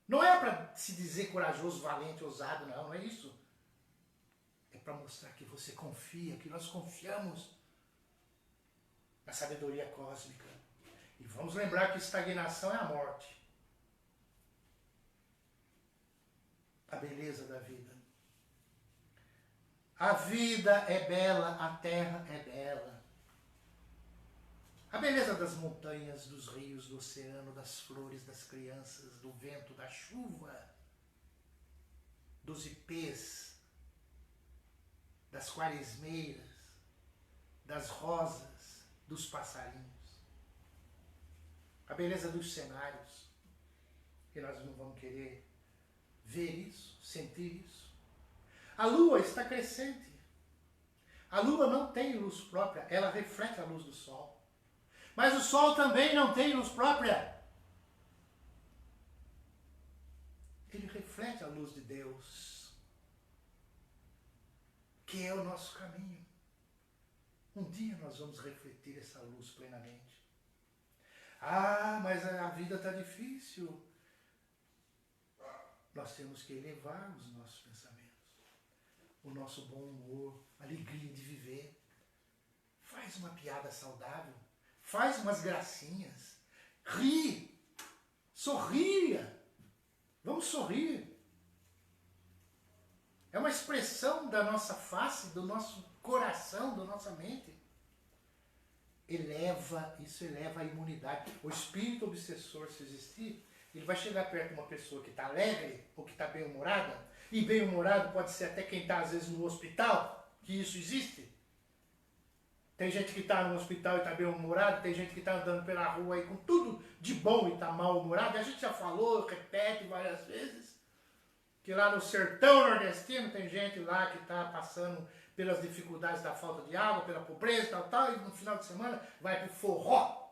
Não é para se dizer corajoso, valente, ousado, não é isso. É para mostrar que você confia, que nós confiamos na sabedoria cósmica. E vamos lembrar que estagnação é a morte. A beleza da vida. A vida é bela, a terra é bela. A beleza das montanhas, dos rios, do oceano, das flores, das crianças, do vento, da chuva, dos ipês, das quaresmeiras, das rosas, dos passarinhos. A beleza dos cenários. E nós não vamos querer ver isso, sentir isso. A lua está crescente. A lua não tem luz própria, ela reflete a luz do sol. Mas o sol também não tem luz própria. Ele reflete a luz de Deus, que é o nosso caminho. Um dia nós vamos refletir essa luz plenamente. Ah, mas a vida está difícil. Nós temos que elevar os nossos pensamentos, o nosso bom humor, a alegria de viver. Faz uma piada saudável, faz umas gracinhas, ri, sorria, vamos sorrir. É uma expressão da nossa face, do nosso coração, da nossa mente. Isso eleva a imunidade. O espírito obsessor, se existir, ele vai chegar perto de uma pessoa que está alegre ou que está bem-humorada, e bem-humorado pode ser até quem está às vezes no hospital, que isso existe. Tem gente que está no hospital e está bem-humorado, tem gente que está andando pela rua aí com tudo de bom e está mal-humorado. A gente já falou, repete várias vezes, que lá no sertão nordestino tem gente lá que está passando pelas dificuldades da falta de água, pela pobreza e tal, e no final de semana vai pro forró.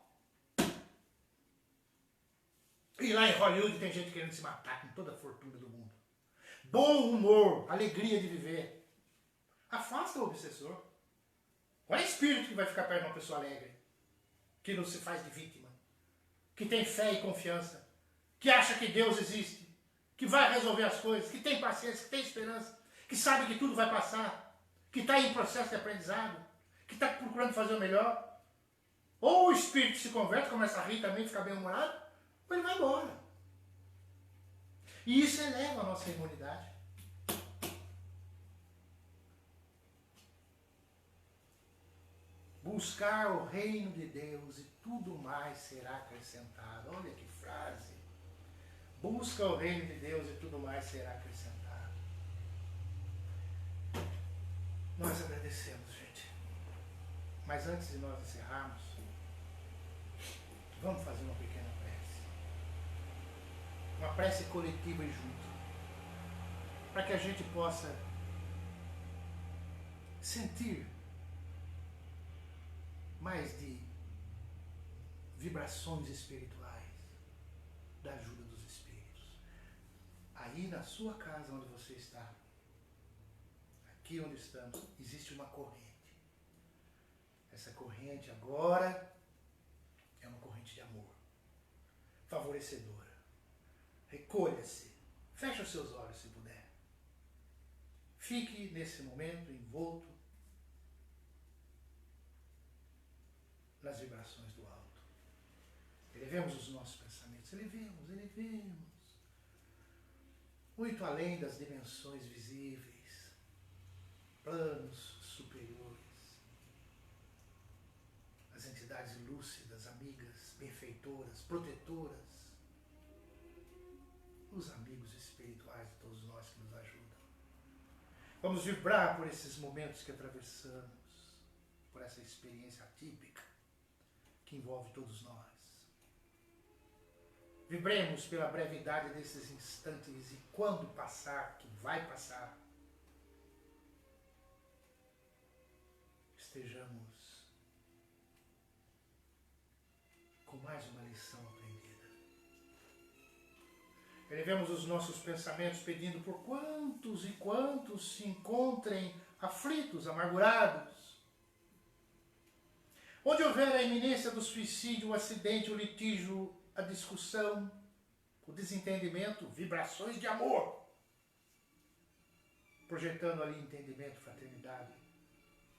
E lá em Hollywood tem gente querendo se matar com toda a fortuna do mundo. Bom humor, alegria de viver. Afasta o obsessor. Qual é o espírito que vai ficar perto de uma pessoa alegre? Que não se faz de vítima. Que tem fé e confiança. Que acha que Deus existe. Que vai resolver as coisas. Que tem paciência, que tem esperança. Que sabe que tudo vai passar. Que está em processo de aprendizado. Que está procurando fazer o melhor. Ou o espírito se converte, começa a rir também, fica bem-humorado. Ou ele vai embora. E isso eleva a nossa imunidade. Buscar o reino de Deus e tudo mais será acrescentado. Olha que frase. Busca o reino de Deus e tudo mais será acrescentado. Nós agradecemos, gente. Mas antes de nós encerrarmos, vamos fazer uma pequena prece. Uma prece coletiva e junto. Para que a gente possa sentir mais de vibrações espirituais, da ajuda dos espíritos. Aí na sua casa onde você está, aqui onde estamos, existe uma corrente. Essa corrente agora é uma corrente de amor, favorecedora. Recolha-se, feche os seus olhos se puder. Fique nesse momento envolto nas vibrações do alto. Elevemos os nossos pensamentos, elevemos. Muito além das dimensões visíveis, planos superiores, as entidades lúcidas, amigas, benfeitoras, protetoras, os amigos espirituais de todos nós que nos ajudam. Vamos vibrar por esses momentos que atravessamos, por essa experiência atípica que envolve todos nós. Vibremos pela brevidade desses instantes e quando passar, que vai passar, estejamos com mais uma lição aprendida. Elevemos os nossos pensamentos pedindo por quantos e quantos se encontrem aflitos, amargurados. Onde houver a iminência do suicídio, o acidente, o litígio, a discussão, o desentendimento, vibrações de amor. projetando ali entendimento, fraternidade,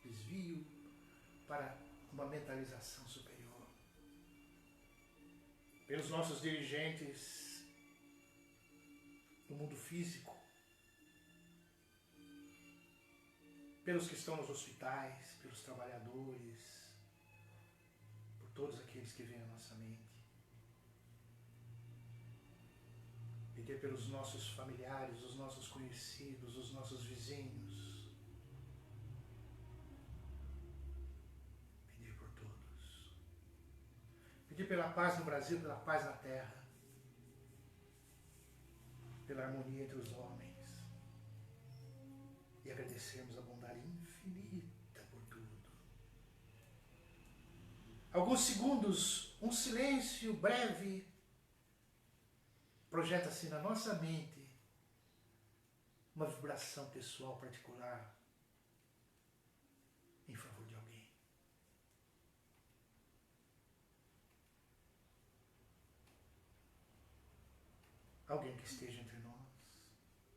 desvio para uma mentalização superior. Pelos nossos dirigentes no mundo físico, pelos que estão nos hospitais, pelos trabalhadores, por todos aqueles que vêm à nossa mente. Pedir pelos nossos familiares, os nossos conhecidos, os nossos vizinhos. Pedir por todos. Pedir pela paz no Brasil, pela paz na terra, pela harmonia entre os homens. E agradecermos a bondade infinita por tudo. Alguns segundos, um silêncio breve, projeta-se na nossa mente uma vibração pessoal particular em favor de alguém. Alguém que esteja entre nós,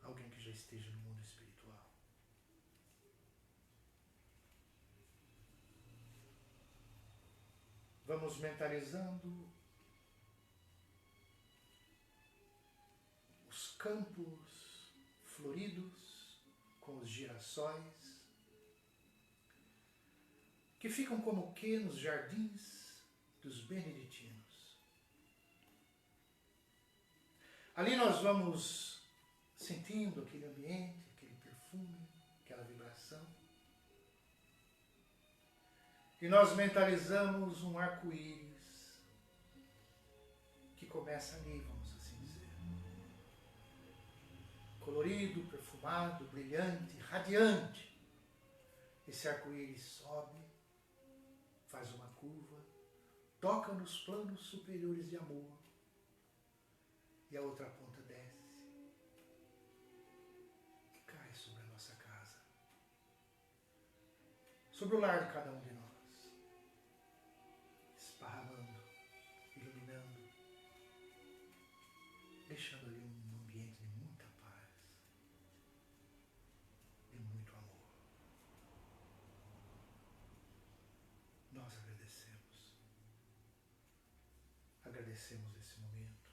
alguém que já esteja no mundo espiritual. Vamos mentalizando os campos floridos com os girassóis que ficam como que nos jardins dos beneditinos. Ali nós vamos sentindo aquele ambiente, aquele perfume, aquela vibração. E nós mentalizamos um arco-íris que começa ali, vamos assim dizer. Colorido, perfumado, brilhante, radiante. Esse arco-íris sobe, faz uma curva, toca nos planos superiores de amor. E a outra ponta desce e cai sobre a nossa casa. Sobre o lar de cada um de nós. Esparramando, iluminando, deixando ali um ambiente de muita paz, de muito amor. Nós agradecemos. Agradecemos esse momento.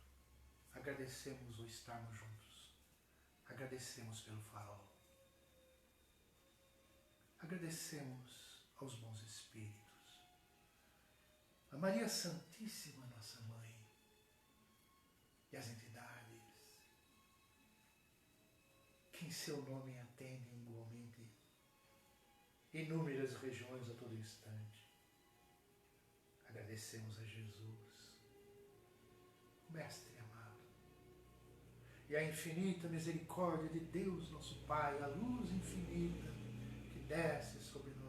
Agradecemos o estarmos juntos. Agradecemos pelo farol. Agradecemos aos bons espíritos. A Maria Santíssima, nossa Mãe, e as entidades que em seu nome atendem igualmente inúmeras regiões a todo instante. Agradecemos a Jesus, o Mestre amado, e a infinita misericórdia de Deus, nosso Pai, a luz infinita que desce sobre nós.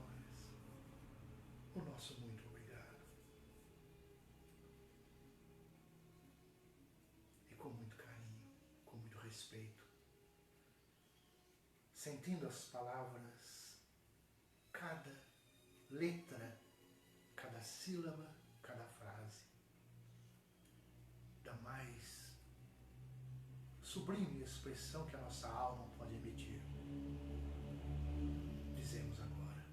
O nosso muito obrigado. Com muito carinho, com muito respeito, sentindo as palavras, cada letra, cada sílaba, cada frase, da mais sublime expressão que a nossa alma pode emitir. Dizemos agora: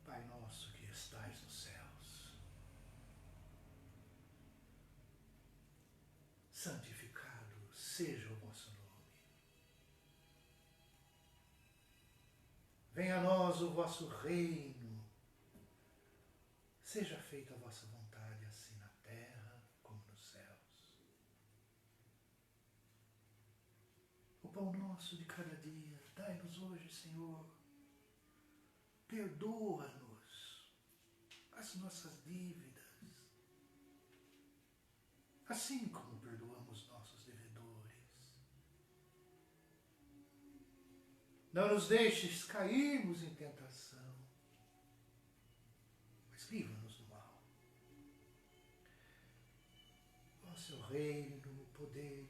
Pai nosso que estais no céu, santificado seja o vosso nome. Venha a nós o vosso reino. Seja feita a vossa vontade, assim na terra como nos céus. O pão nosso de cada dia, dai-nos hoje, Senhor. Perdoa-nos as nossas dívidas, assim como perdoamos nossos devedores. Não nos deixes cairmos em tentação, mas livra-nos do mal. Ó seu reino, o poder